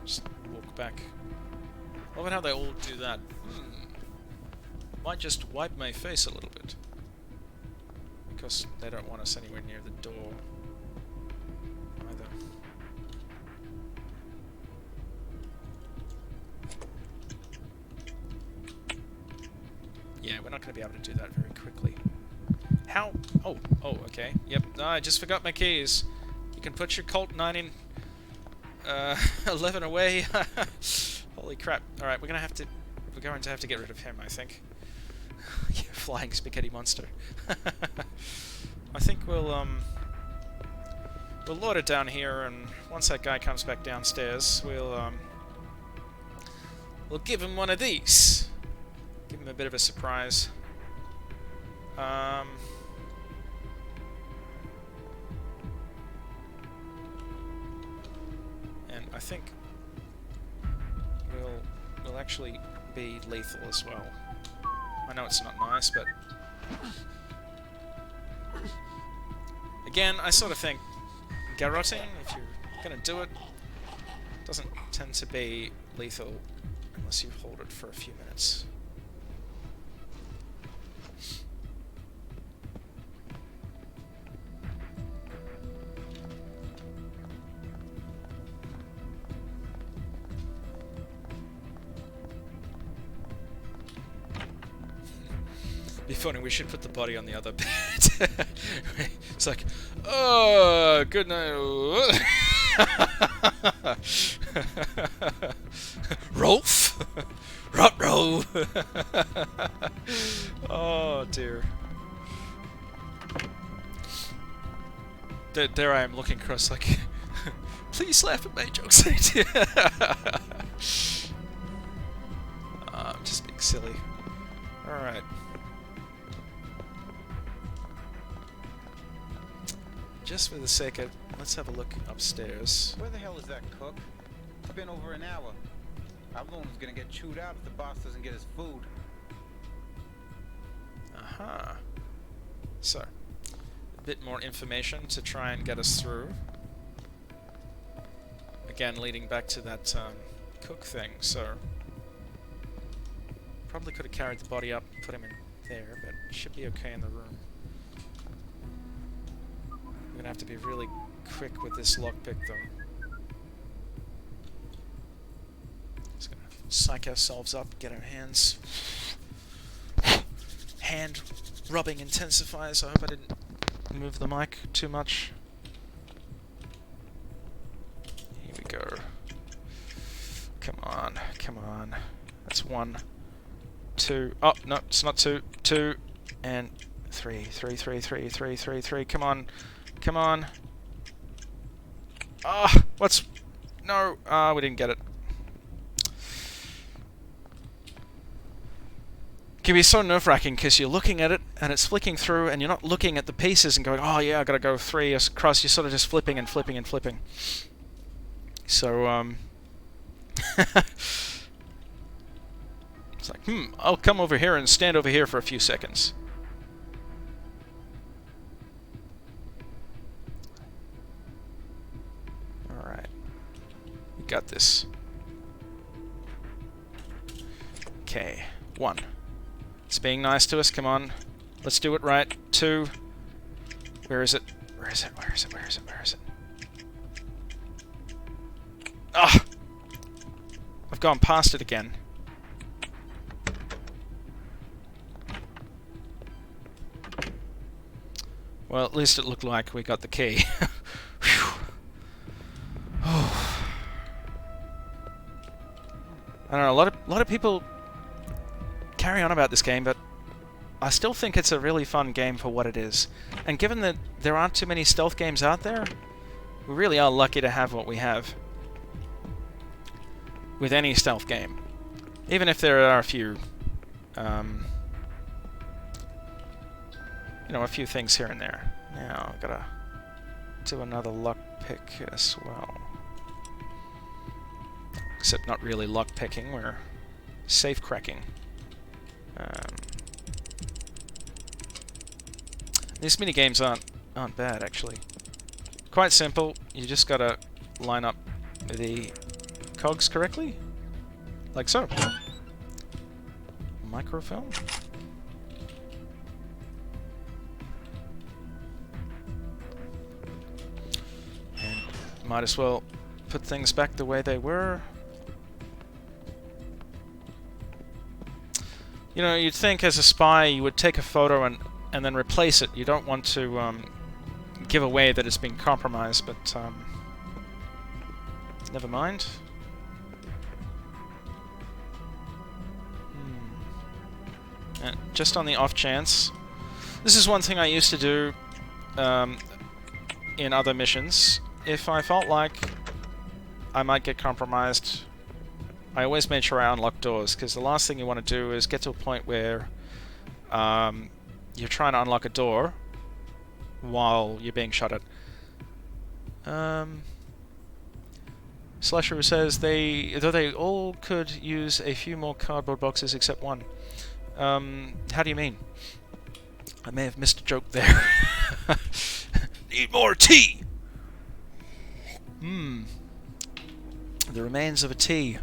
Just walk back. Love it how they all do that. Might just wipe my face a little bit. Because they don't want us anywhere near the door. Either. Yeah, we're not going to be able to do that very quickly. How? Oh, okay. Yep, no, I just forgot my keys. You can put your Colt 9 11 away. Holy crap. Alright, we're going to have to get rid of him, I think. Yeah, flying spaghetti monster. I think we'll load it down here, and once that guy comes back downstairs, we'll give him one of these. Give him a bit of a surprise. And I think we'll actually be lethal as well. I know it's not nice, but again, I sort of think garroting, if you're gonna do it, doesn't tend to be lethal unless you hold it for a few minutes. Be funny, we should put the body on the other bed. It's like, oh, good night. Rolf? Ruh-roh. Oh, dear. There I am looking across like, please laugh at my jokes. I'm just being silly. Alright. Just for the sake of, let's have a look upstairs. Where the hell is that cook? It's been over an hour. Alon's gonna get chewed out if the boss doesn't get his food. Aha. So, a bit more information to try and get us through. Again, leading back to that cook thing, so... Probably could have carried the body up and put him in there, but should be okay in the room. We're gonna have to be really quick with this lockpick, though. Just gonna psych ourselves up, get our hands... Hand rubbing intensifiers. I hope I didn't move the mic too much. Here we go. Come on, come on. That's 1, 2. Oh, no, it's not 2. 2 and 3. 3, 3, 3, 3, 3, 3. Come on. Come on. Ah, what's... No, we didn't get it. can be so nerve-wracking because you're looking at it and it's flicking through and you're not looking at the pieces and going, oh yeah, I gotta go 3 across. You're sort of just flipping and flipping and flipping. So, it's like, I'll come over here and stand over here for a few seconds. Alright. We got this. Okay. 1. It's being nice to us. Come on. Let's do it right. 2. Where is it? Where is it? Where is it? Where is it? Where is it? Ah! I've gone past it again. Well, at least it looked like we got the key. Whew. Oh. I don't know, a lot of people carry on about this game, but I still think it's a really fun game for what it is. And given that there aren't too many stealth games out there, we really are lucky to have what we have with any stealth game. Even if there are a few, you know, a few things here and there. Now, I've gotta do another luck pick as well. Except not really luck picking, we're safe cracking. These mini games aren't bad actually. Quite simple. You just gotta line up the cogs correctly, like so. Microfilm. And might as well put things back the way they were. You know, you'd think as a spy you would take a photo and then replace it. You don't want to give away that it's been compromised, but never mind. And just on the off chance, this is one thing I used to do in other missions. If I felt like I might get compromised, I always made sure I unlocked doors, because the last thing you want to do is get to a point where you're trying to unlock a door while you're being shot at. Slasher says though they all could use a few more cardboard boxes except one. How do you mean? I may have missed a joke there. Need more tea! The remains of a tea.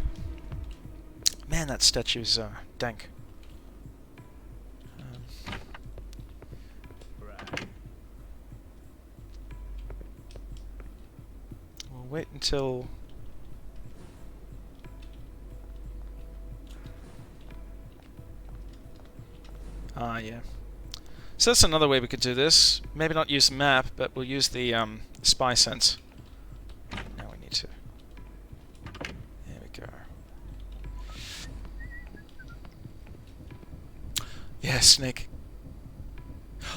Man, that statue's dank. We'll wait until... Ah, yeah. So that's another way we could do this. Maybe not use the map, but we'll use the spy sense. Now we need to... There we go. Yeah, Snake.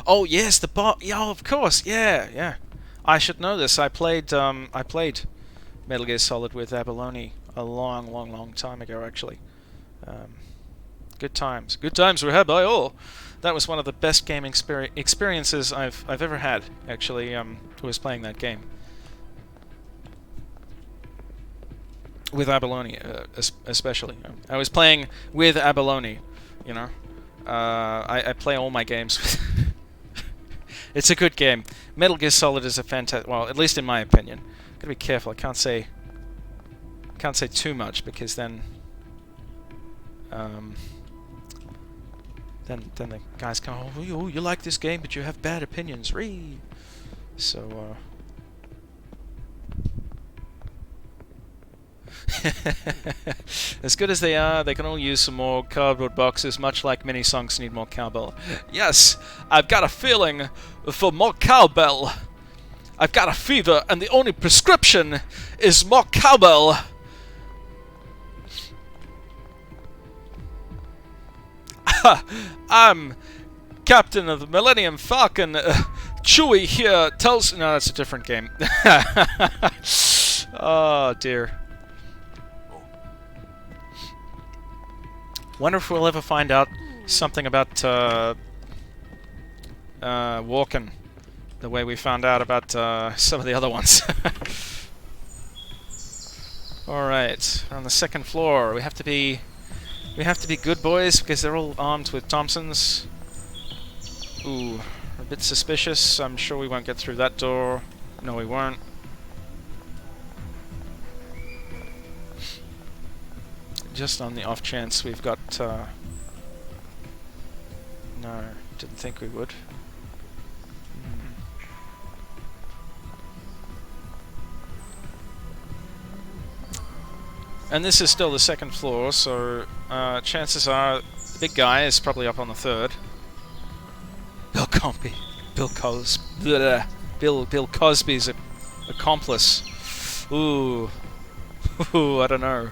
Oh yes, the bot. Yeah, of course. Yeah, yeah. I should know this. I played Metal Gear Solid with Abalone a long time ago, actually. Good times. Good times were had by all. That was one of the best gaming experiences I've ever had, actually, was playing that game. With Abalone, especially. I was playing with Abalone, you know. I play all my games with... It's a good game. Metal Gear Solid is a fantastic... Well, at least in my opinion. Gotta be careful, I can't say too much, because then... Then the guys come, oh, you like this game, but you have bad opinions. Ree. So, as good as they are, they can all use some more cardboard boxes, much like many songs need more cowbell. Yes, I've got a feeling for more cowbell. I've got a fever, and the only prescription is more cowbell. I'm Captain of the Millennium Falcon. Chewie here tells... No, that's a different game. Oh, dear. Wonder if we'll ever find out something about walking, the way we found out about some of the other ones. Alright, on the second floor. We have to be good boys because they're all armed with Thompsons. Ooh, a bit suspicious. I'm sure we won't get through that door. No, we won't. Just on the off chance we've got... no, didn't think we would. And this is still the second floor, so chances are the big guy is probably up on the third. Bill Cosby. Bill Cosby's accomplice. Ooh. Ooh, I don't know.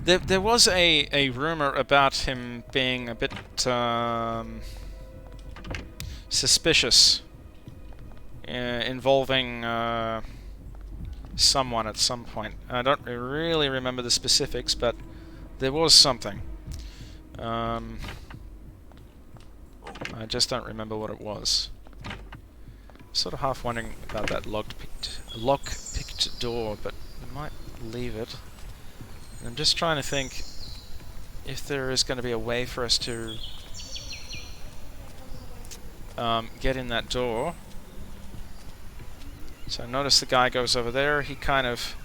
There was a rumor about him being a bit suspicious, involving someone at some point. I don't really remember the specifics, but there was something. I just don't remember what it was. Sort of half wondering about that lock-picked door, but I might leave it. I'm just trying to think if there is going to be a way for us to get in that door. So notice the guy goes over there. He kind of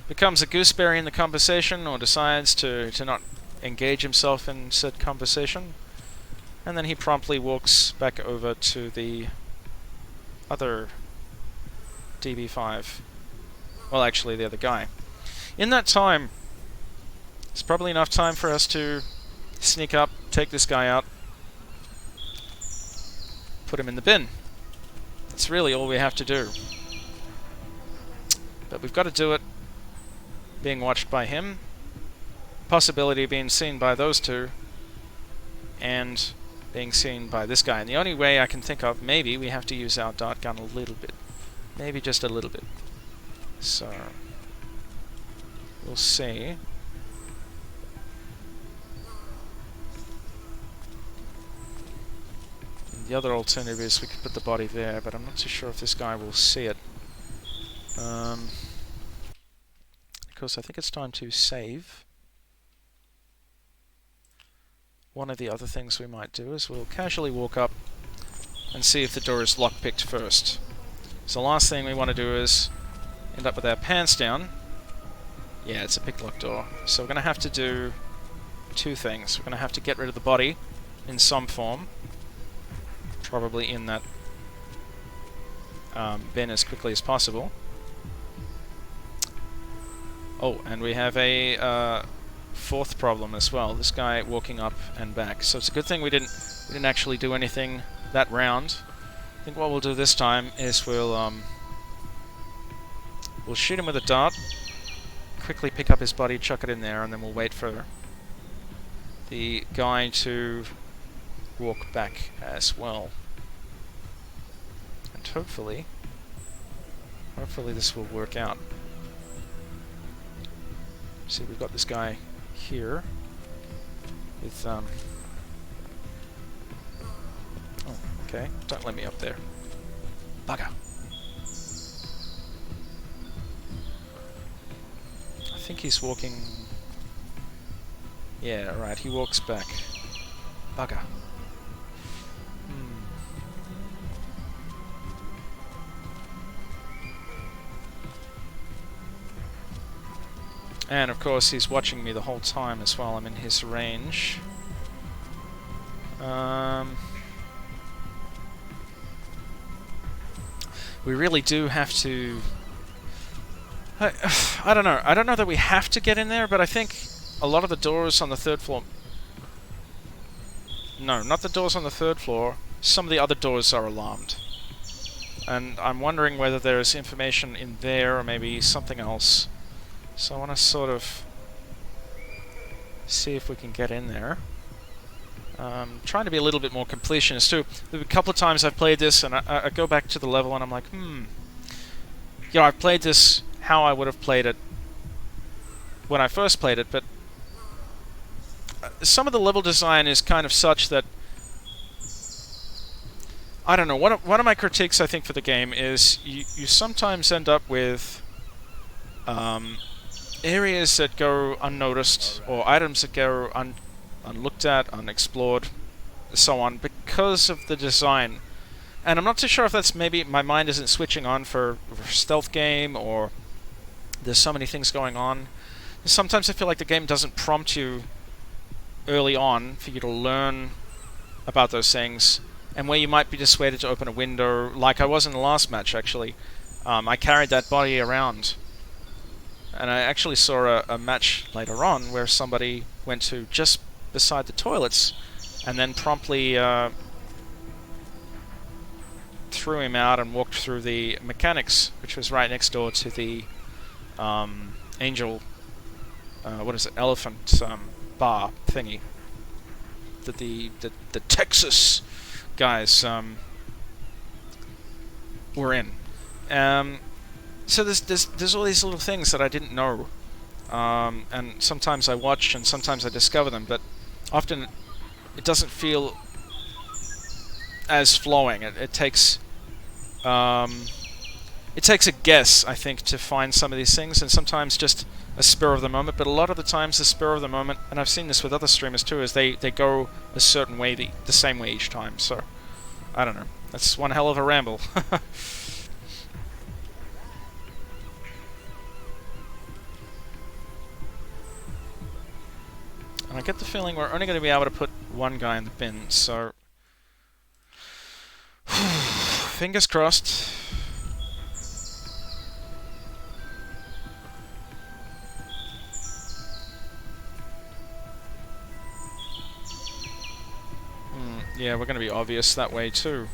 becomes a gooseberry in the conversation, or decides to not engage himself in said conversation. And then he promptly walks back over to the other DB5. Well, actually, the other guy. In that time, it's probably enough time for us to sneak up, take this guy out, put him in the bin. That's really all we have to do. But we've got to do it being watched by him, possibility of being seen by those two, and being seen by this guy. And the only way I can think of, maybe we have to use our dart gun a little bit. Maybe just a little bit. So, we'll see. The other alternative is we could put the body there, but I'm not too sure if this guy will see it. Of course, I think it's time to save. One of the other things we might do is we'll casually walk up and see if the door is lockpicked first. So the last thing we want to do is end up with our pants down. Yeah, it's a pick-lock door. So we're going to have to do two things. We're going to have to get rid of the body in some form. Probably in that bin as quickly as possible. Oh, and we have a fourth problem as well. This guy walking up and back. So it's a good thing we didn't actually do anything that round. I think what we'll do this time is we'll shoot him with a dart, quickly pick up his body, chuck it in there, and then we'll wait for the guy to walk back as well. And hopefully this will work out. See, we've got this guy here with oh, okay, don't let me up there. Bugger. I think he's walking... Yeah, right, he walks back. Bugger. And of course he's watching me the whole time as well. I'm in his range. We really do have to... I don't know. I don't know that we have to get in there, but I think a lot of the doors on the third floor... No, not the doors on the third floor. Some of the other doors are alarmed. And I'm wondering whether there's information in there or maybe something else. So I want to sort of see if we can get in there. Trying to be a little bit more completionist too. There were a couple of times I've played this and I go back to the level and I'm like, I've played this how I would have played it when I first played it, but some of the level design is kind of such that, I don't know, one of my critiques I think for the game is you sometimes end up with areas that go unnoticed, or items that go unlooked at, unexplored, so on, because of the design. And I'm not too sure if that's maybe my mind isn't switching on for a stealth game, or there's so many things going on. Sometimes I feel like the game doesn't prompt you early on for you to learn about those things, and where you might be dissuaded to open a window, like I was in the last match actually. I carried that body around, and I actually saw a match later on where somebody went to just beside the toilets and then promptly threw him out and walked through the mechanics, which was right next door to the angel, elephant bar thingy that the Texas guys were in. So there's all these little things that I didn't know, and sometimes I watch and sometimes I discover them, but often it doesn't feel as flowing. It takes a guess, I think, to find some of these things, and sometimes just a spur of the moment, but a lot of the times the spur of the moment, and I've seen this with other streamers too, is they go a certain way, the same way each time. So I don't know, that's one hell of a ramble. And I get the feeling we're only going to be able to put one guy in the bin, so fingers crossed. Yeah, we're going to be obvious that way too.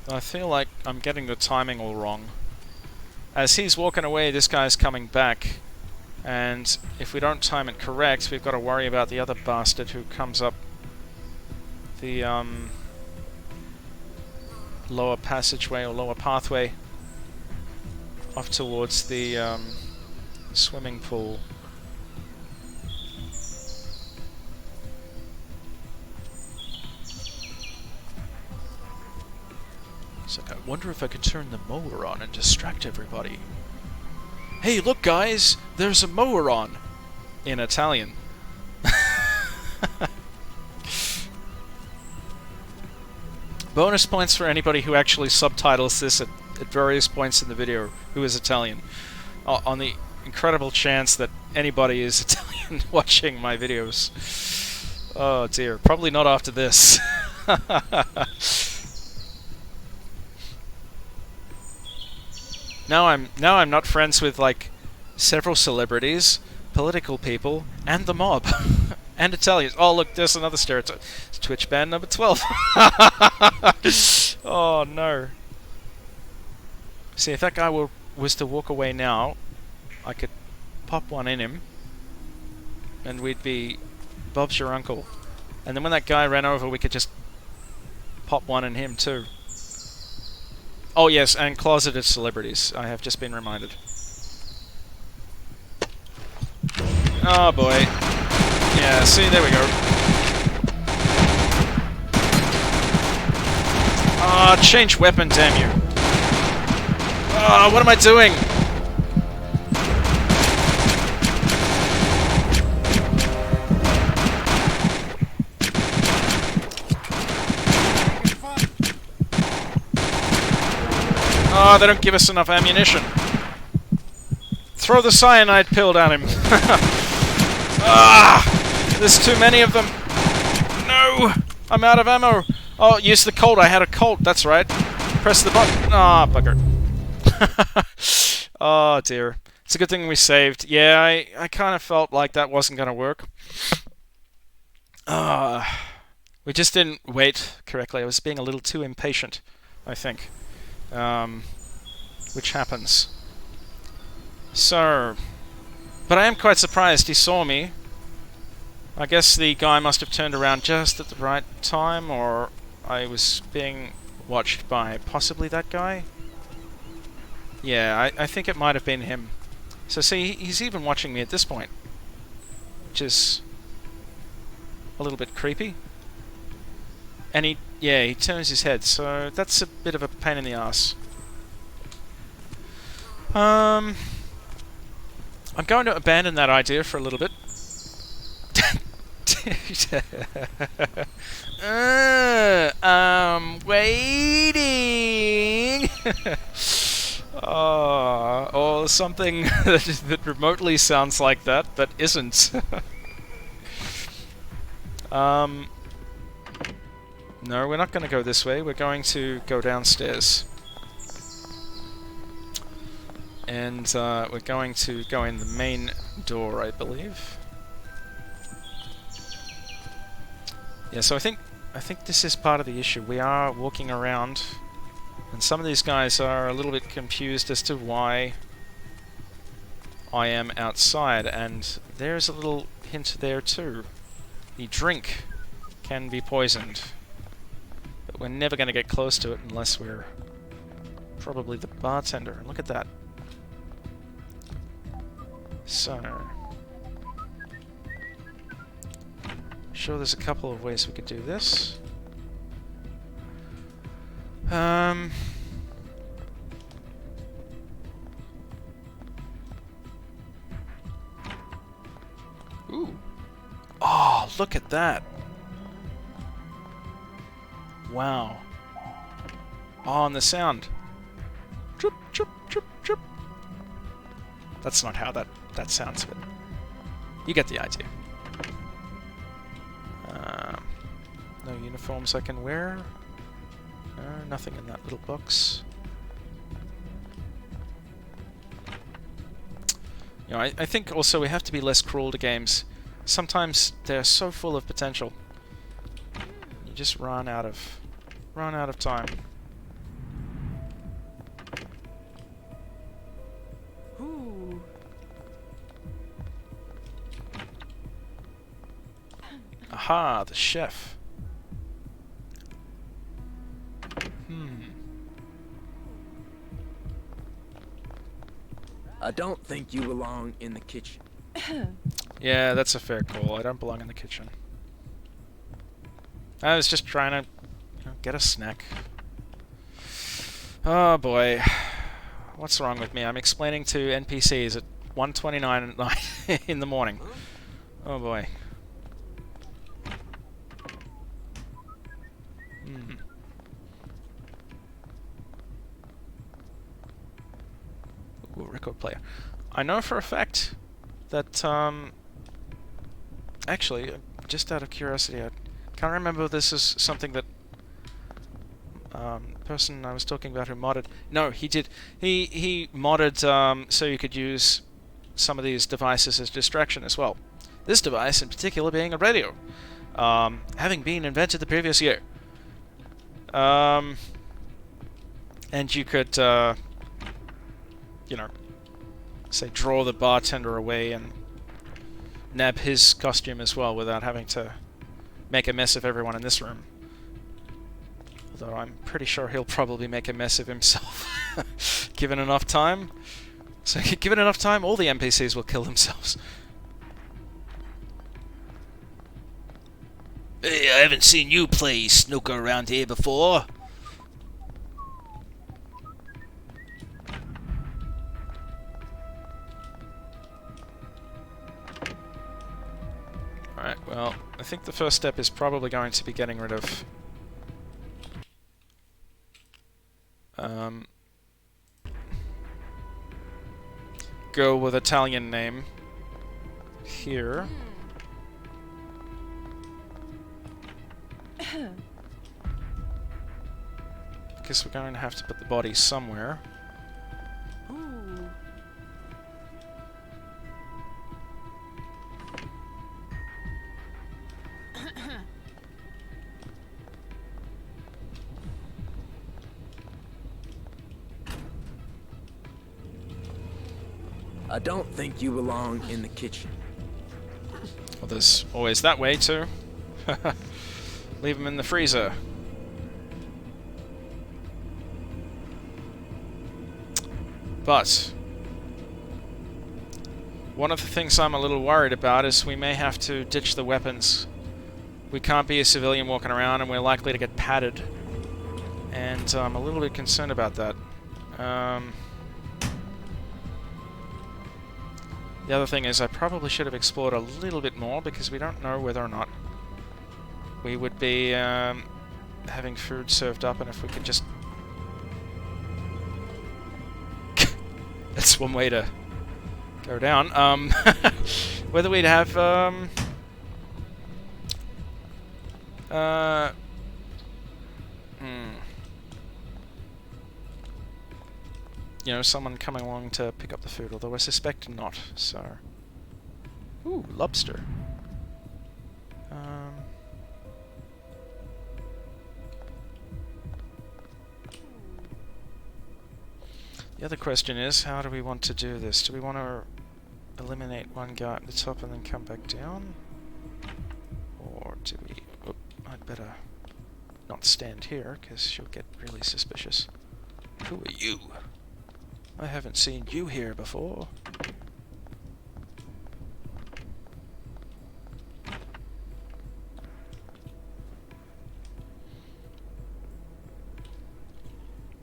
I feel like I'm getting the timing all wrong. As he's walking away, this guy's coming back, and if we don't time it correct, we've got to worry about the other bastard who comes up the lower passageway or lower pathway off towards the swimming pool. It's like, I wonder if I could turn the mower on and distract everybody. Hey, look guys, there's a mower on! In Italian. Bonus points for anybody who actually subtitles this at various points in the video who is Italian. On the incredible chance that anybody is Italian watching my videos. Oh dear, probably not after this. Now I'm not friends with like several celebrities, political people, and the mob, and Italians. Oh look, there's another stereotype. It's Twitch ban number 12. Oh no. See, if that guy was to walk away now, I could pop one in him, and we'd be Bob's your uncle. And then when that guy ran over, we could just pop one in him too. Oh yes, and closeted celebrities. I have just been reminded. Oh boy. Yeah, see, there we go. Ah, change weapon, damn you. Ah, what am I doing? Oh, they don't give us enough ammunition. Throw the cyanide pill down him. Ah! There's too many of them. No! I'm out of ammo. Oh, use the Colt. I had a Colt. That's right. Press the button. Ah, bugger. Oh, dear. It's a good thing we saved. Yeah, I kind of felt like that wasn't going to work. We just didn't wait correctly. I was being a little too impatient, I think. Which happens. So, but I am quite surprised he saw me. I guess the guy must have turned around just at the right time, or I was being watched by possibly that guy. Yeah, I think it might have been him. So see, he's even watching me at this point, which is a little bit creepy. And he turns his head, so that's a bit of a pain in the ass. I'm going to abandon that idea for a little bit. Waiting. Or something that remotely sounds like that, but isn't. No, we're not going to go this way. We're going to go downstairs. And we're going to go in the main door, I believe. Yeah, so I think this is part of the issue. We are walking around, and some of these guys are a little bit confused as to why I am outside, and there's a little hint there too. The drink can be poisoned, but we're never going to get close to it unless we're probably the bartender. And look at that. So, sure, there's a couple of ways we could do this. Ooh. Oh, look at that. Wow. Oh, and the sound. Chirp, chirp, chirp, chirp. That's not how that sounds, but you get the idea. No uniforms I can wear. Nothing in that little box. You know, I think also we have to be less cruel to games. Sometimes they're so full of potential. You just run out of time. Ooh. Aha, the chef. I don't think you belong in the kitchen. Yeah, that's a fair call. I don't belong in the kitchen. I was just trying to, get a snack. Oh boy. What's wrong with me? I'm explaining to NPCs at 1:29 at night in the morning. Oh boy. Ooh, record player. I know for a fact that, actually, just out of curiosity, I can't remember if this is something that person I was talking about who modded. No, he did. He modded so you could use some of these devices as distraction as well. This device in particular being a radio, having been invented the previous year. And you could, say draw the bartender away and nab his costume as well without having to make a mess of everyone in this room. Although I'm pretty sure he'll probably make a mess of himself given enough time. So given enough time, all the NPCs will kill themselves. Hey, I haven't seen you play snooker around here before. Alright, well, I think the first step is probably going to be getting rid of go with Italian name here. Guess we're going to have to put the body somewhere. Ooh. I don't think you belong in the kitchen. Well, there's always that way too. Leave them in the freezer. But one of the things I'm a little worried about is we may have to ditch the weapons. We can't be a civilian walking around, and we're likely to get padded. And I'm a little bit concerned about that. The other thing is I probably should have explored a little bit more, because we don't know whether or not we would be having food served up, and if we could just... That's one way to go down. Whether we'd have... you know, someone coming along to pick up the food, although I suspect not, so... Ooh, lobster. The other question is, how do we want to do this? Do we want to eliminate one guy at the top and then come back down? Or do we... Oh, I'd better not stand here, because she'll get really suspicious. Who are you? I haven't seen you here before.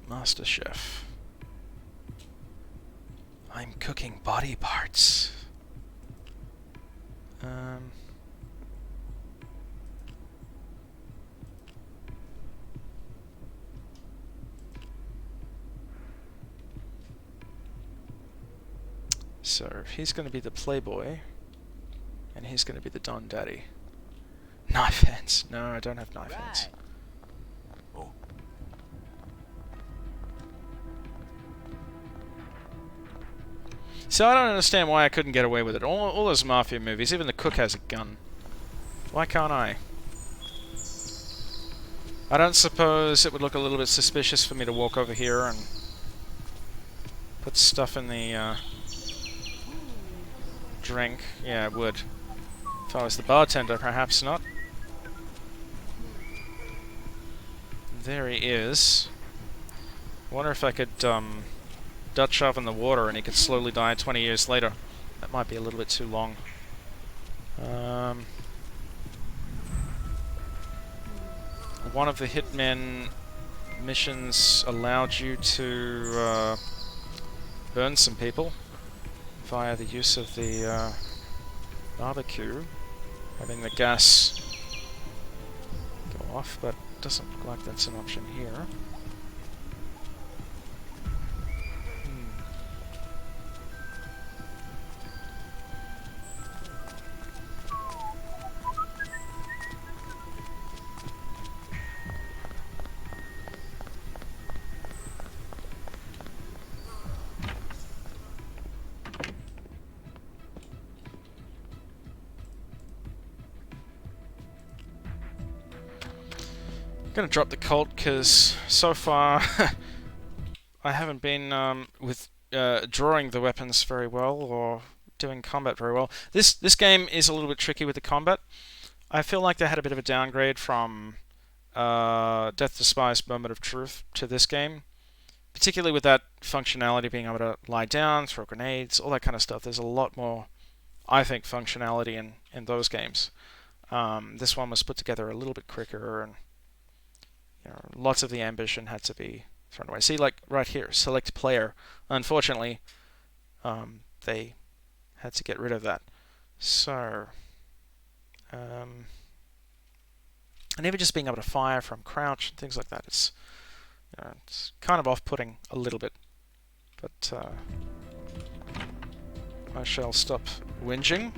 Master Chef. I'm cooking body parts. So, he's going to be the playboy, and he's going to be the Don Daddy. Knife hands. No, I don't have knife hands. Oh. So I don't understand why I couldn't get away with it. All those mafia movies, even the cook has a gun. Why can't I? I don't suppose it would look a little bit suspicious for me to walk over here and put stuff in the drink. Yeah, it would. If I was the bartender, perhaps not. There he is. I wonder if I could Dutch oven the water and he could slowly die 20 years later. That might be a little bit too long. One of the hitmen missions allowed you to burn some people via the use of the barbecue, having the gas go off, but it doesn't look like that's an option here. I'm gonna drop the Colt because so far I haven't been with drawing the weapons very well or doing combat very well. This game is a little bit tricky with the combat. I feel like they had a bit of a downgrade from Death Despised Moment of Truth to this game, particularly with that functionality, being able to lie down, throw grenades, all that kind of stuff. There's a lot more, I think, functionality in those games. This one was put together a little bit quicker, and lots of the ambition had to be thrown away. See, like right here, select player. Unfortunately, they had to get rid of that. So, and even just being able to fire from crouch and things like that, it's kind of off-putting a little bit. But I shall stop whinging.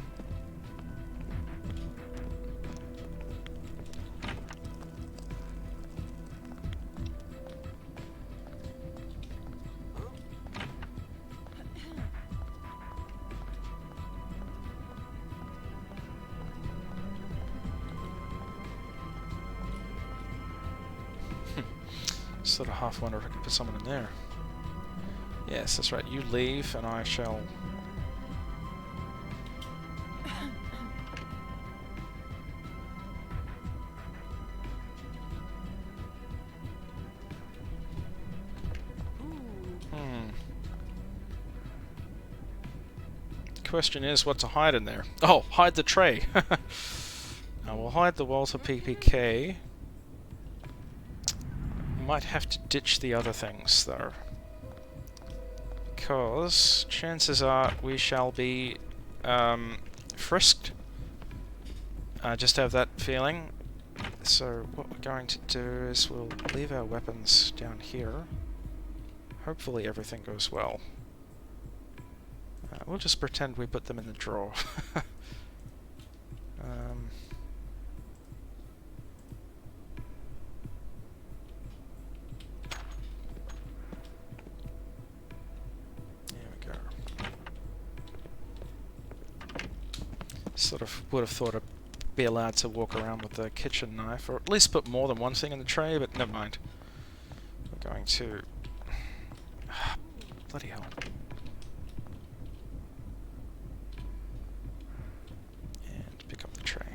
Sort of half wonder if I could put someone in there. Yes, that's right. You leave, and I shall Question is what to hide in there. Oh, hide the tray. Now we'll hide the Walter PPK. Might have to ditch the other things though, because chances are we shall be frisked. I just have that feeling. So what we're going to do is we'll leave our weapons down here. Hopefully everything goes well. We'll just pretend we put them in the drawer. There we go. Sort of would have thought I'd be allowed to walk around with the kitchen knife, or at least put more than one thing in the tray, but never mind. We're going to... bloody hell. And pick up the tray.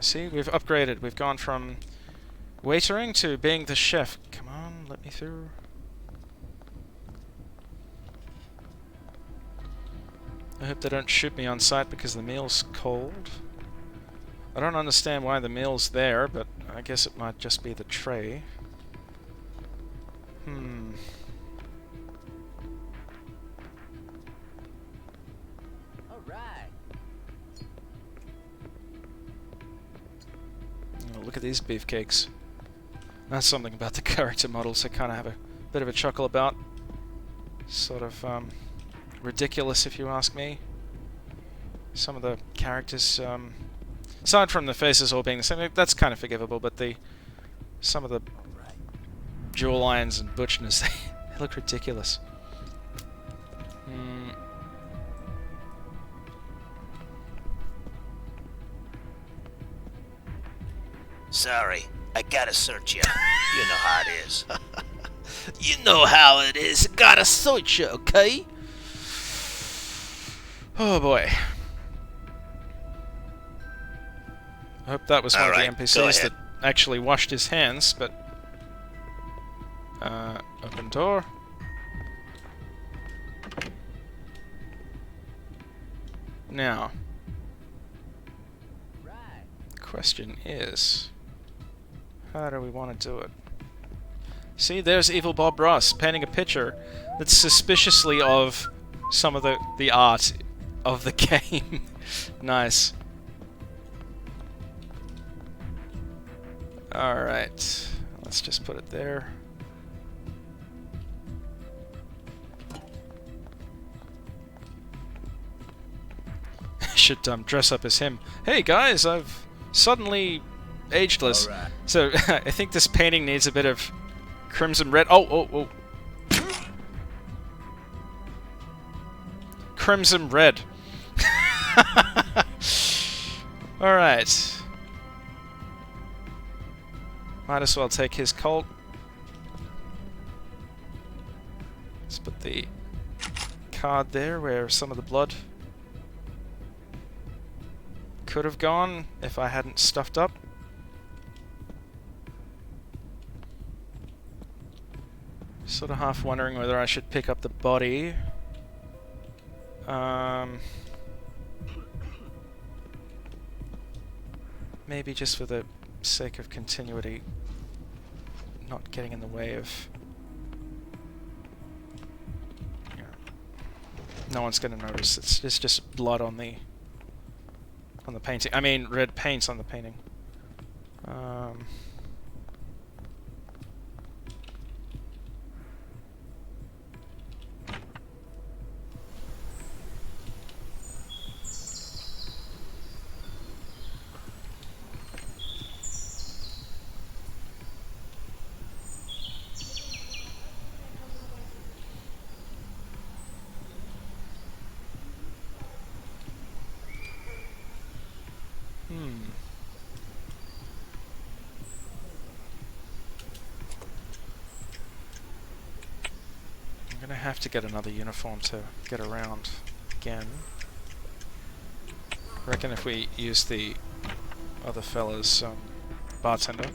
See, we've upgraded. We've gone from waitering to being the chef. Come on, let me through. I hope they don't shoot me on sight because the meal's cold. I don't understand why the meal's there, but I guess it might just be the tray. Alright. Oh, look at these beefcakes. That's something about the character models I kind of have a bit of a chuckle about. Sort of, ridiculous if you ask me. Some of the characters, aside from the faces all being the same, that's kind of forgivable, but some of the jawlines and butchness, they look ridiculous. Sorry, I gotta search you. You know how it is. You know how it is. Gotta search you, okay? Oh boy. I hope that was one of the NPCs that actually washed his hands, but... open door. Now... the question is... how do we want to do it? See, there's Evil Bob Ross painting a picture that's suspiciously of some of the art of the game. Nice. Alright, let's just put it there. Should dress up as him. Hey guys, I've suddenly ageless. Right. So I think this painting needs a bit of crimson red. Oh. Crimson red. Alright. Might as well take his colt. Let's put the card there where some of the blood could have gone if I hadn't stuffed up. Sort of half wondering whether I should pick up the body. Maybe just for the sake of continuity, not getting in the way of... you know, no one's going to notice. It's just blood on the painting. I mean, red paint on the painting. I'm gonna have to get another uniform to get around again. I reckon if we use the other fella's bartender,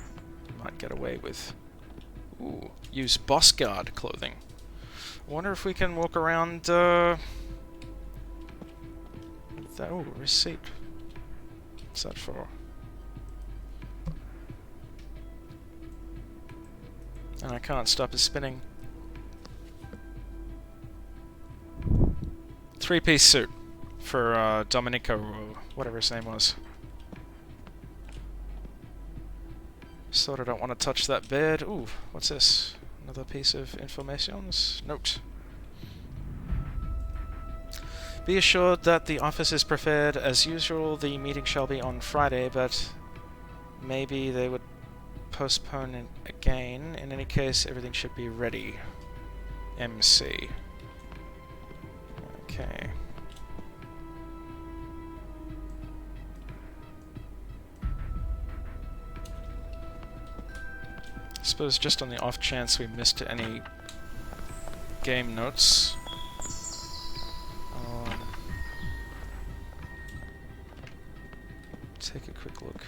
we might get away with... ooh, use boss guard clothing. I wonder if we can walk around that? Oh, receipt. What's that for? And I can't stop it spinning. 3-piece suit for Domenico, or whatever his name was. Sort of don't want to touch that bed. Ooh, what's this? Another piece of informations? Note. Be assured that the office is prepared as usual. The meeting shall be on Friday, but maybe they would postpone it again. In any case, everything should be ready. MC. Okay. I suppose just on the off chance we missed any game notes. Take a quick look.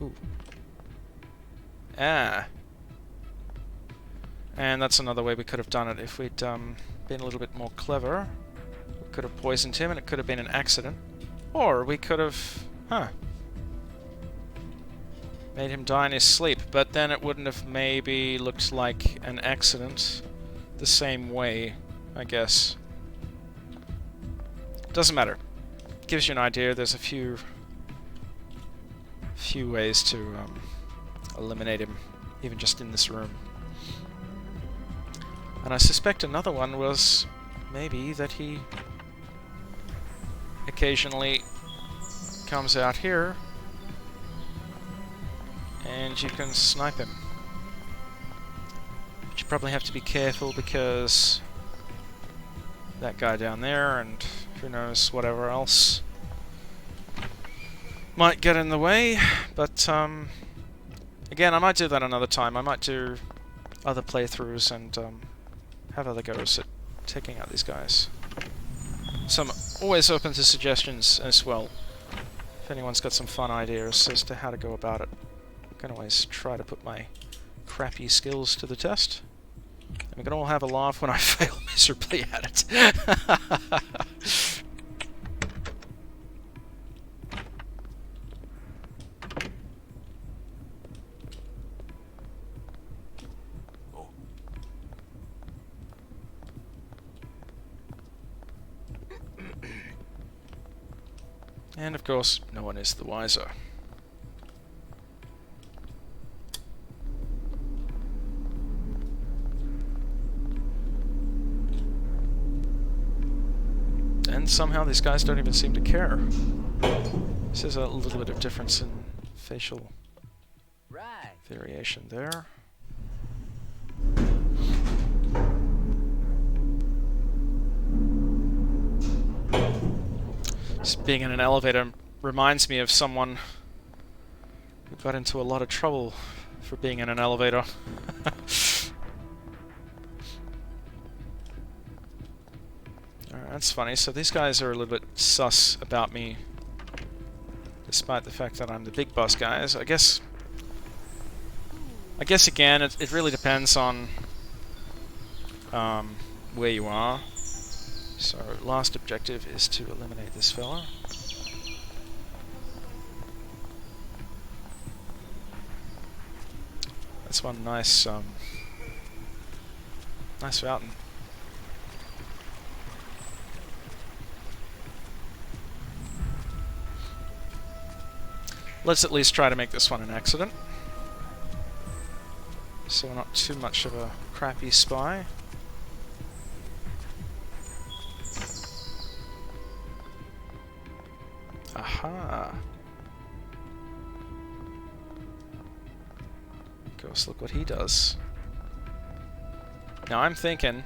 Ooh. Ah. And that's another way we could have done it if we'd been a little bit more clever. We could have poisoned him and it could have been an accident. Or we could have... made him die in his sleep, but then it wouldn't have maybe looked like an accident the same way, I guess. Doesn't matter. Gives you an idea. There's a few ways to eliminate him, even just in this room. And I suspect another one was maybe that he occasionally comes out here and you can snipe him. But you probably have to be careful because that guy down there and who knows whatever else might get in the way. But again, I might do that another time. I might do other playthroughs and have other goes at taking out these guys. So I'm always open to suggestions as well. If anyone's got some fun ideas as to how to go about it, I can always try to put my crappy skills to the test. And we can all have a laugh when I fail miserably at it. And of course, no one is the wiser. And somehow these guys don't even seem to care. This is a little bit of difference in facial variation there. Just being in an elevator reminds me of someone who got into a lot of trouble for being in an elevator. Alright, that's funny. So these guys are a little bit sus about me, despite the fact that I'm the big boss guys. I guess again, it really depends on where you are. So, last objective is to eliminate this fella. That's one nice, nice fountain. Let's at least try to make this one an accident, so we're not too much of a crappy spy. Aha! Of course, look what he does. Now I'm thinking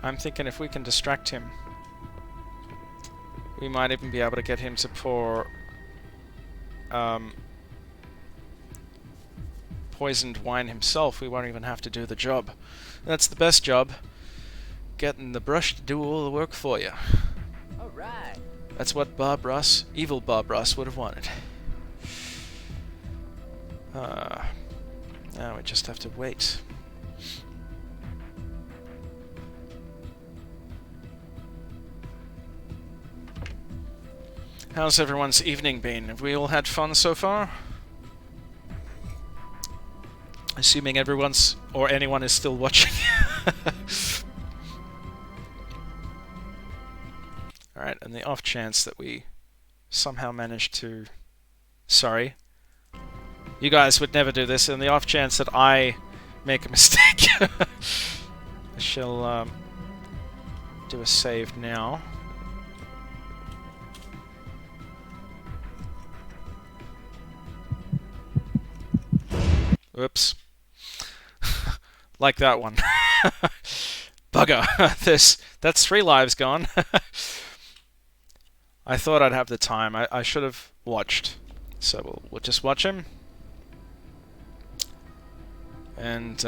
if we can distract him, we might even be able to get him to pour poisoned wine himself. We won't even have to do the job. That's the best job, getting the brush to do all the work for you. Alright. That's what Bob Ross, evil Bob Ross, would have wanted. Now we just have to wait. How's everyone's evening been? Have we all had fun so far? Assuming everyone's or anyone is still watching. Alright, and the off chance that we somehow managed to... Sorry. You guys would never do this, and the off chance that I make a mistake. I shall do a save now. Oops. Like that one. Bugger. That's 3 lives gone. I thought I'd have the time. I should have watched. So we'll just watch him. And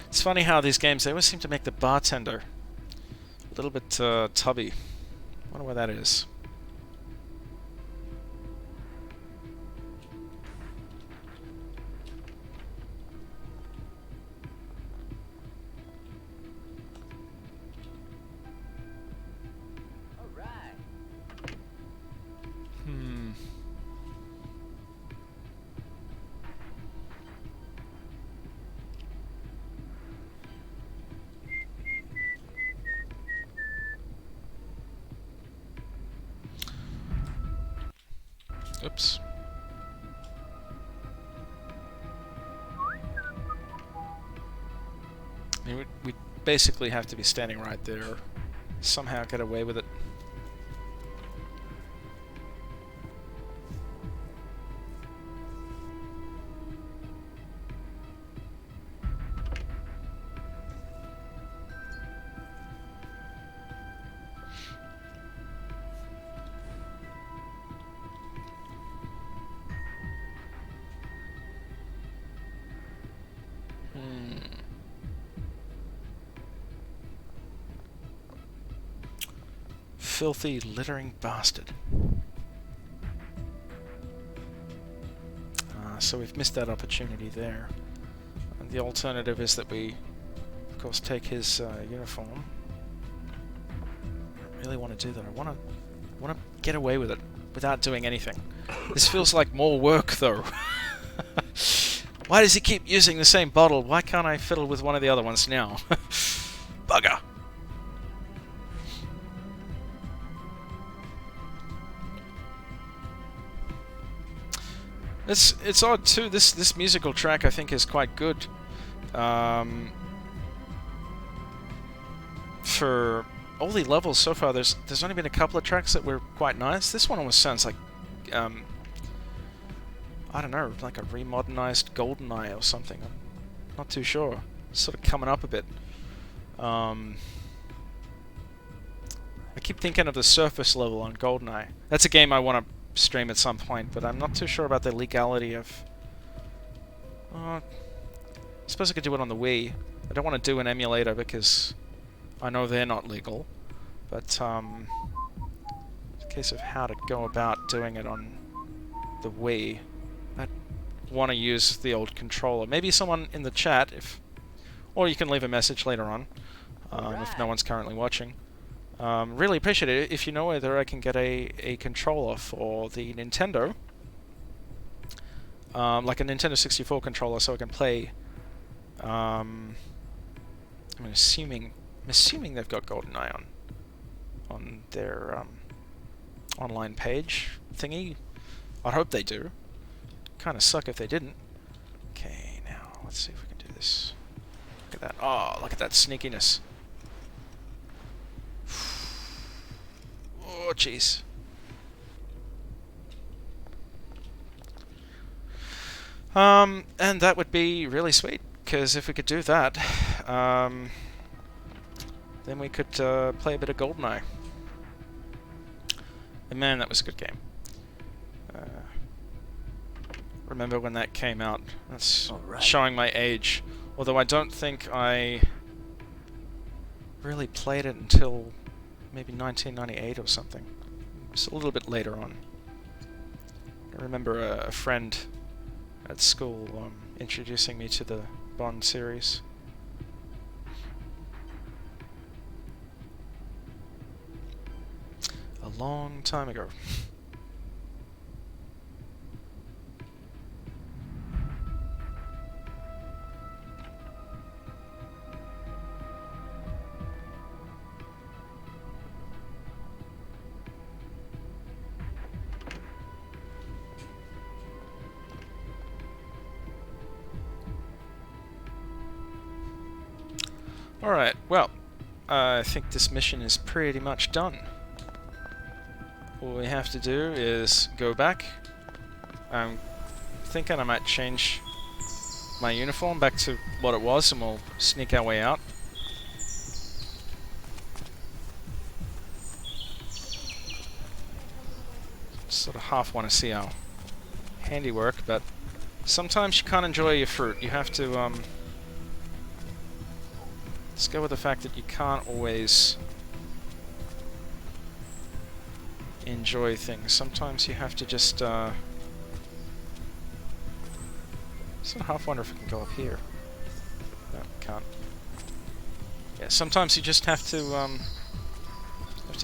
it's funny how these games, they always seem to make the bartender a little bit tubby. Wonder why that is. Oops. I mean, we basically have to be standing right there. Somehow get away with it. Filthy, littering bastard. So we've missed that opportunity there. And the alternative is that we, of course, take his uniform. I really want to do that. I want to get away with it without doing anything. This feels like more work, though. Why does he keep using the same bottle? Why can't I fiddle with one of the other ones now? Bugger. It's odd too. This musical track I think is quite good. For all the levels so far, there's only been a couple of tracks that were quite nice. This one almost sounds like I don't know, like a remodernized GoldenEye or something. I'm not too sure. It's sort of coming up a bit. I keep thinking of the surface level on GoldenEye. That's a game I want to stream at some point, but I'm not too sure about the legality of... I suppose I could do it on the Wii. I don't want to do an emulator because I know they're not legal, but it's a case of how to go about doing it on the Wii. I'd want to use the old controller. Maybe someone in the chat, or you can leave a message later on, if no one's currently watching. Really appreciate it if you know whether I can get a controller for the Nintendo, like a Nintendo 64 controller, so I can play. I'm assuming they've got GoldenEye on their online page thingy. I hope they do. Kind of suck if they didn't. Okay, now let's see if we can do this. Look at that! Oh, look at that sneakiness. Oh, jeez. And that would be really sweet, because if we could do that, then we could play a bit of GoldenEye. And man, that was a good game. Remember when that came out? That's showing my age. Although I don't think I really played it until maybe 1998 or something. Just a little bit later on. I remember a friend at school introducing me to the Bond series. a long time ago. Alright, well, I think this mission is pretty much done. All we have to do is go back. I'm thinking I might change my uniform back to what it was and we'll sneak our way out. Sort of half want to see our handiwork, but sometimes you can't enjoy your fruit. You have to, let's go with the fact that you can't always enjoy things. Sometimes you have to just, so I half wonder if we can go up here. No, can't. Yeah, sometimes you just have to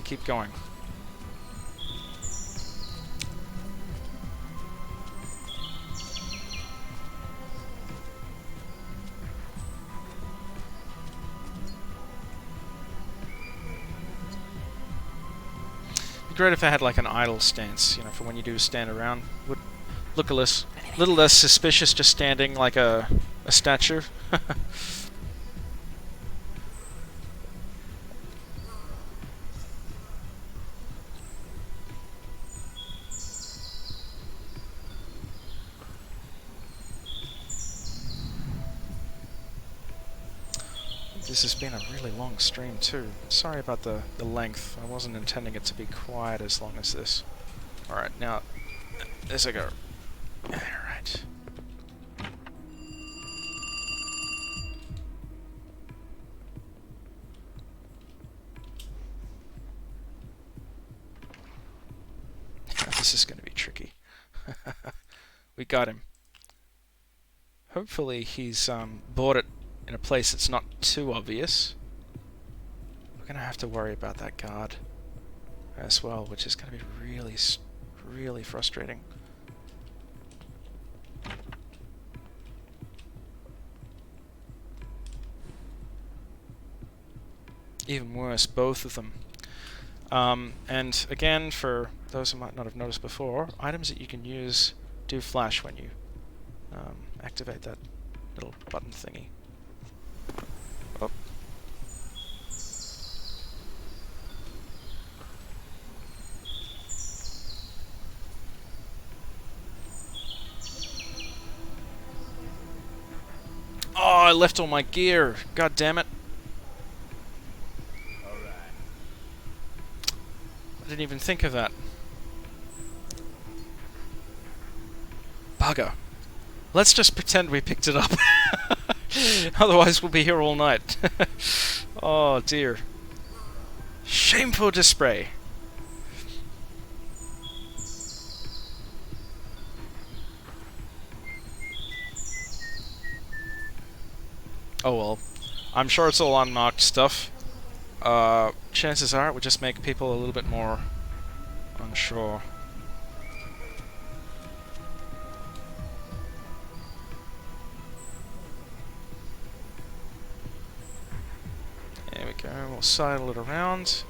keep going. It'd be great if I had like an idle stance, you know, for when you do stand around. Would look a little less suspicious just standing like a statue. This has been a really long stream too. Sorry about the length. I wasn't intending it to be quite as long as this. Alright, now, as I go. Alright. This is going to be tricky. We got him. Hopefully he's bought it in a place that's not too obvious. We're going to have to worry about that guard as well, which is going to be really frustrating. Even worse, both of them. And again, for those who might not have noticed before, items that you can use do flash when you activate that little button thingy. Oh. Oh, I left all my gear. God damn it. I didn't even think of that. Bugger. Let's just pretend we picked it up. Otherwise we'll be here all night. Oh dear. Shameful display. Oh well. I'm sure it's all unmarked stuff. Chances are it would just make people a little bit more unsure. There we go, we'll sidle it around.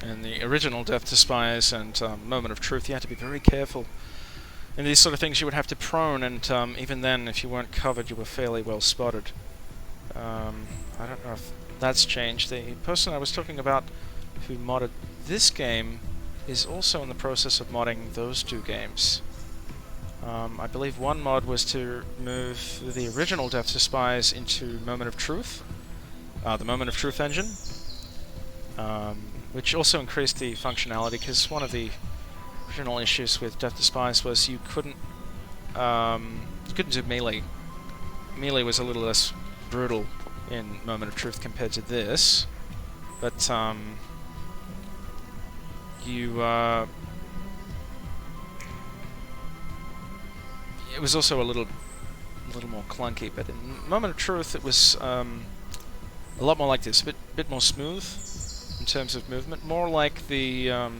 In the original Death to Spies and Moment of Truth, you had to be very careful. In these sort of things you would have to prone, and even then, if you weren't covered, you were fairly well spotted. I don't know if that's changed. The person I was talking about who modded this game is also in the process of modding those two games. I believe one mod was to move the original Death to Spies into Moment of Truth, the Moment of Truth engine, which also increased the functionality, because one of the original issues with Death to Spies was you couldn't do melee. Melee was a little less brutal in Moment of Truth compared to this, but you it was also a little more clunky. But in Moment of Truth, it was a lot more like this, a bit more smooth in terms of movement, more like the I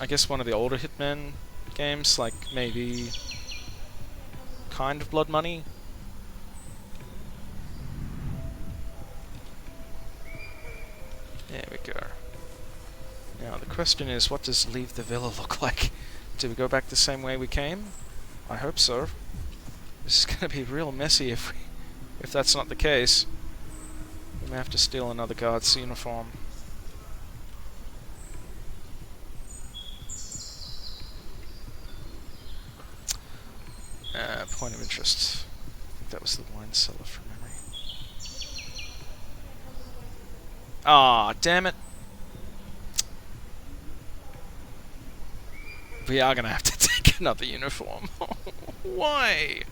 guess one of the older Hitman games, like maybe kind of Blood Money. There we go. Now the question is, what does Leave the Villa look like? Do we go back the same way we came? I hope so. This is going to be real messy if that's not the case. We may have to steal another guard's uniform. Point of interest. I think that was the wine cellar from memory. Ah, damn it. We are going to have to take another uniform. Why?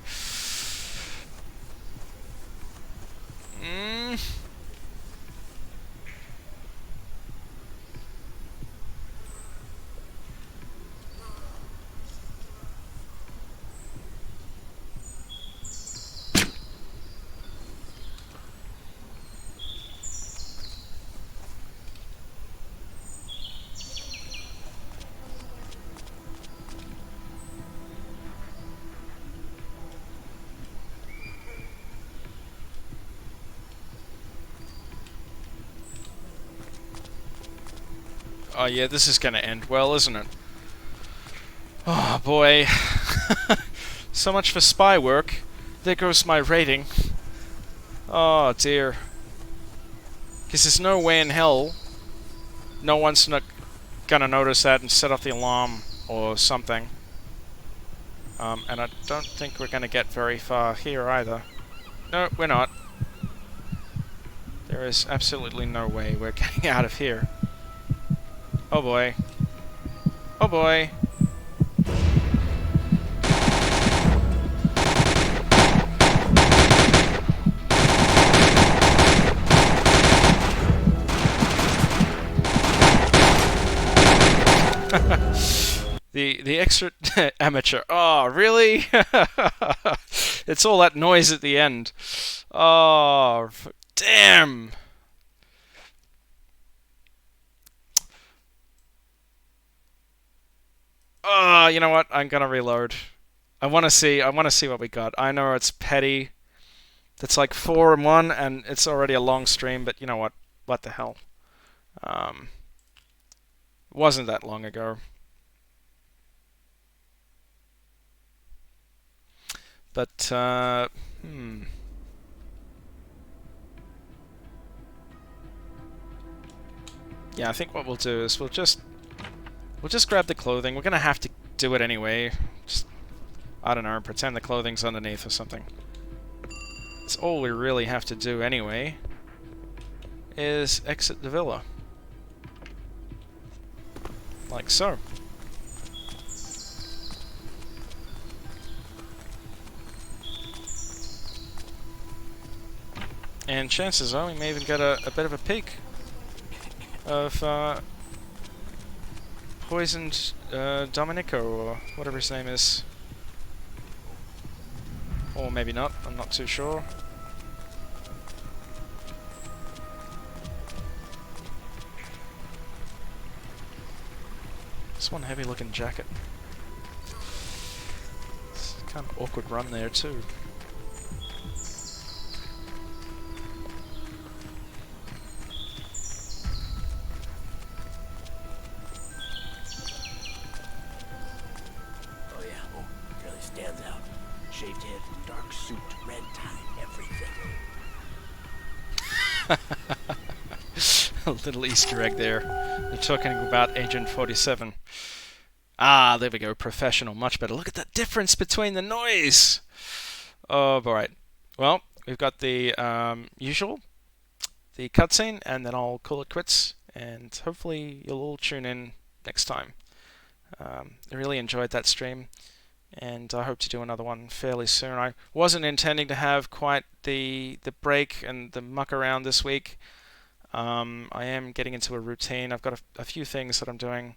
Oh yeah, this is gonna end well, isn't it? Oh boy. So much for spy work. There goes my rating. Oh dear. Because there's no way in hell no one's not gonna notice that and set off the alarm or something. And I don't think we're gonna get very far here either. No, we're not. There is absolutely no way we're getting out of here. Oh boy. Oh boy. The extra amateur. Oh, really? It's all that noise at the end. Oh, damn. Oh, you know what? I'm gonna reload. I wanna see what we got. I know it's petty. It's like 4-1 and it's already a long stream, but you know what? What the hell? It wasn't that long ago. But yeah, I think what we'll do is we'll just grab the clothing. We're gonna have to do it anyway. Just, I don't know, pretend the clothing's underneath or something. That's all we really have to do anyway, is exit the villa. Like so. And chances are we may even get a bit of a peek of poisoned Domenico, or whatever his name is. Or maybe not, I'm not too sure. It's one heavy looking jacket. It's kind of awkward run there too. A little Easter egg there. They're talking about Agent 47. Ah, there we go. Professional. Much better. Look at that difference between the noise. Oh, alright. Well, we've got the usual, the cutscene, and then I'll call it quits. And hopefully you'll all tune in next time. I really enjoyed that stream. and I hope to do another one fairly soon. I wasn't intending to have quite the break and the muck around this week. I am getting into a routine. I've got a few things that I'm doing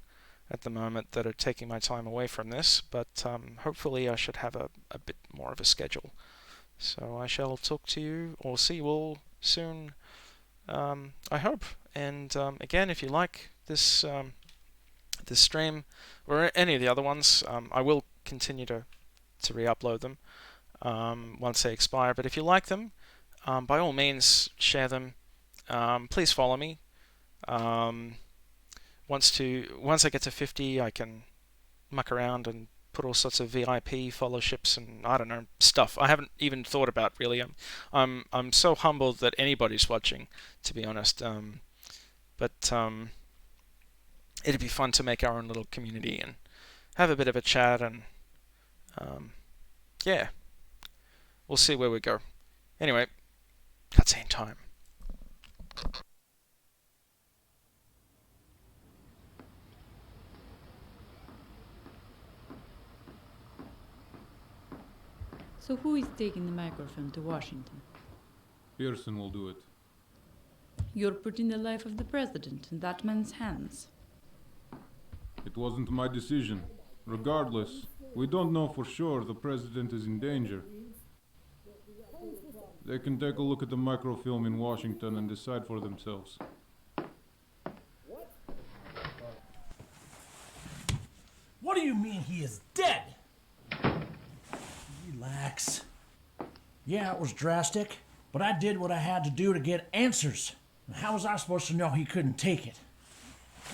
at the moment that are taking my time away from this, but hopefully I should have a bit more of a schedule. So I shall talk to you or see you all soon, I hope. And again, if you like this this stream or any of the other ones, I will continue to re-upload them once they expire. But if you like them, by all means share them. Please follow me. Once I get to 50, I can muck around and put all sorts of VIP fellowships and I don't know stuff. I haven't even thought about really. I'm so humbled that anybody's watching, to be honest. But it'd be fun to make our own little community and have a bit of a chat and yeah, we'll see where we go. Anyway, cutscene time. So who is taking the microfilm to Washington? Pearson will do it. You're putting the life of the president in that man's hands. It wasn't my decision. Regardless, we don't know for sure the president is in danger. They can take a look at the microfilm in Washington and decide for themselves. What do you mean he is dead? Relax. Yeah, it was drastic, but I did what I had to do to get answers. How was I supposed to know he couldn't take it?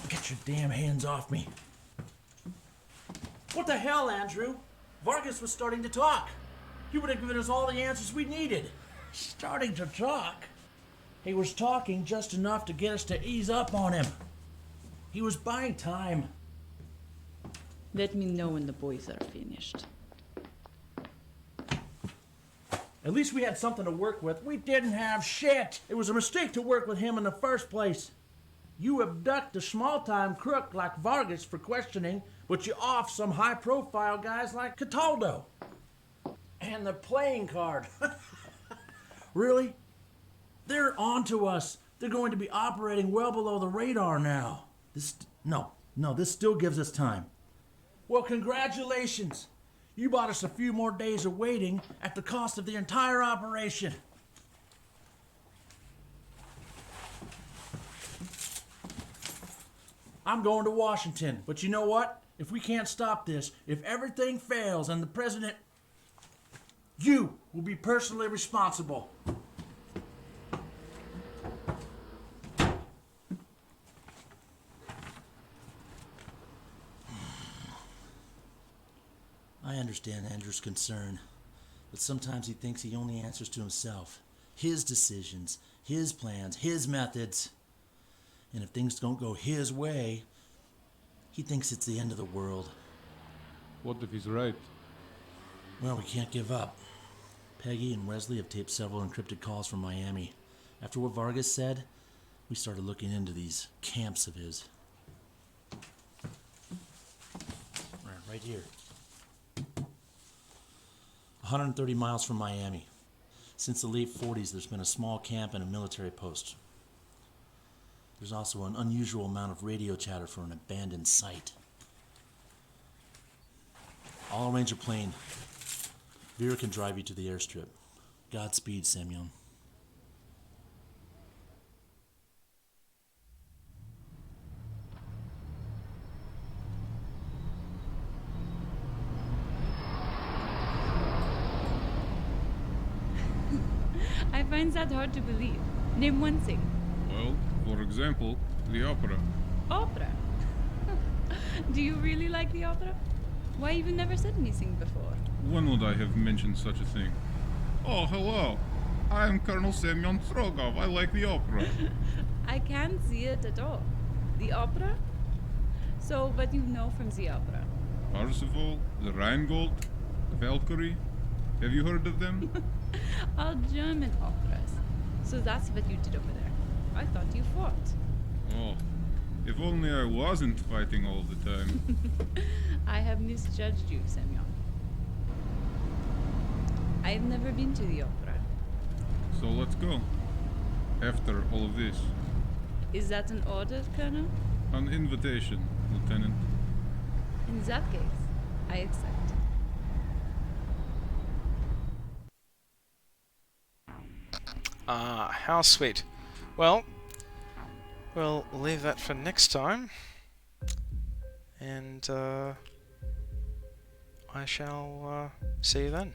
Get your damn hands off me. What the hell, Andrew? Vargas was starting to talk. He would have given us all the answers we needed. Starting to talk? He was talking just enough to get us to ease up on him. He was buying time. Let me know when the boys are finished. At least we had something to work with. We didn't have shit. It was a mistake to work with him in the first place. You abduct a small-time crook like Vargas for questioning, but you off some high-profile guys like Cataldo. And the playing card. Really? They're on to us. They're going to be operating well below the radar now. This still gives us time. Well, congratulations. You bought us a few more days of waiting at the cost of the entire operation. I'm going to Washington, but you know what? If we can't stop this, if everything fails and the president, you will be personally responsible. I understand Andrew's concern, but sometimes he thinks he only answers to himself. His decisions, his plans, his methods. And if things don't go his way, he thinks it's the end of the world. What if he's right? Well, we can't give up. Peggy and Wesley have taped several encrypted calls from Miami. After what Vargas said, we started looking into these camps of his. Right here. 130 miles from Miami. Since the late 40s, there's been a small camp and a military post. There's also an unusual amount of radio chatter for an abandoned site. I'll arrange a plane. Vera can drive you to the airstrip. Godspeed, Semyon. I find that hard to believe. Name one thing. Well, for example, the opera. Opera. Do you really like the opera? Why you've never said anything before? When would I have mentioned such a thing? Oh, hello. I am Colonel Semyon Strogov. I like the opera. I can't see it at all. The opera? So, what you know from the opera? Parsifal, the Rheingold, Valkyrie. Have you heard of them? All German operas. So that's what you did over there. I thought you fought. Oh, if only I wasn't fighting all the time. I have misjudged you, Semyon. I've never been to the opera. So let's go. After all of this. Is that an order, Colonel? An invitation, Lieutenant. In that case, I accept. Ah, how sweet. Well, we'll leave that for next time. And I shall see you then.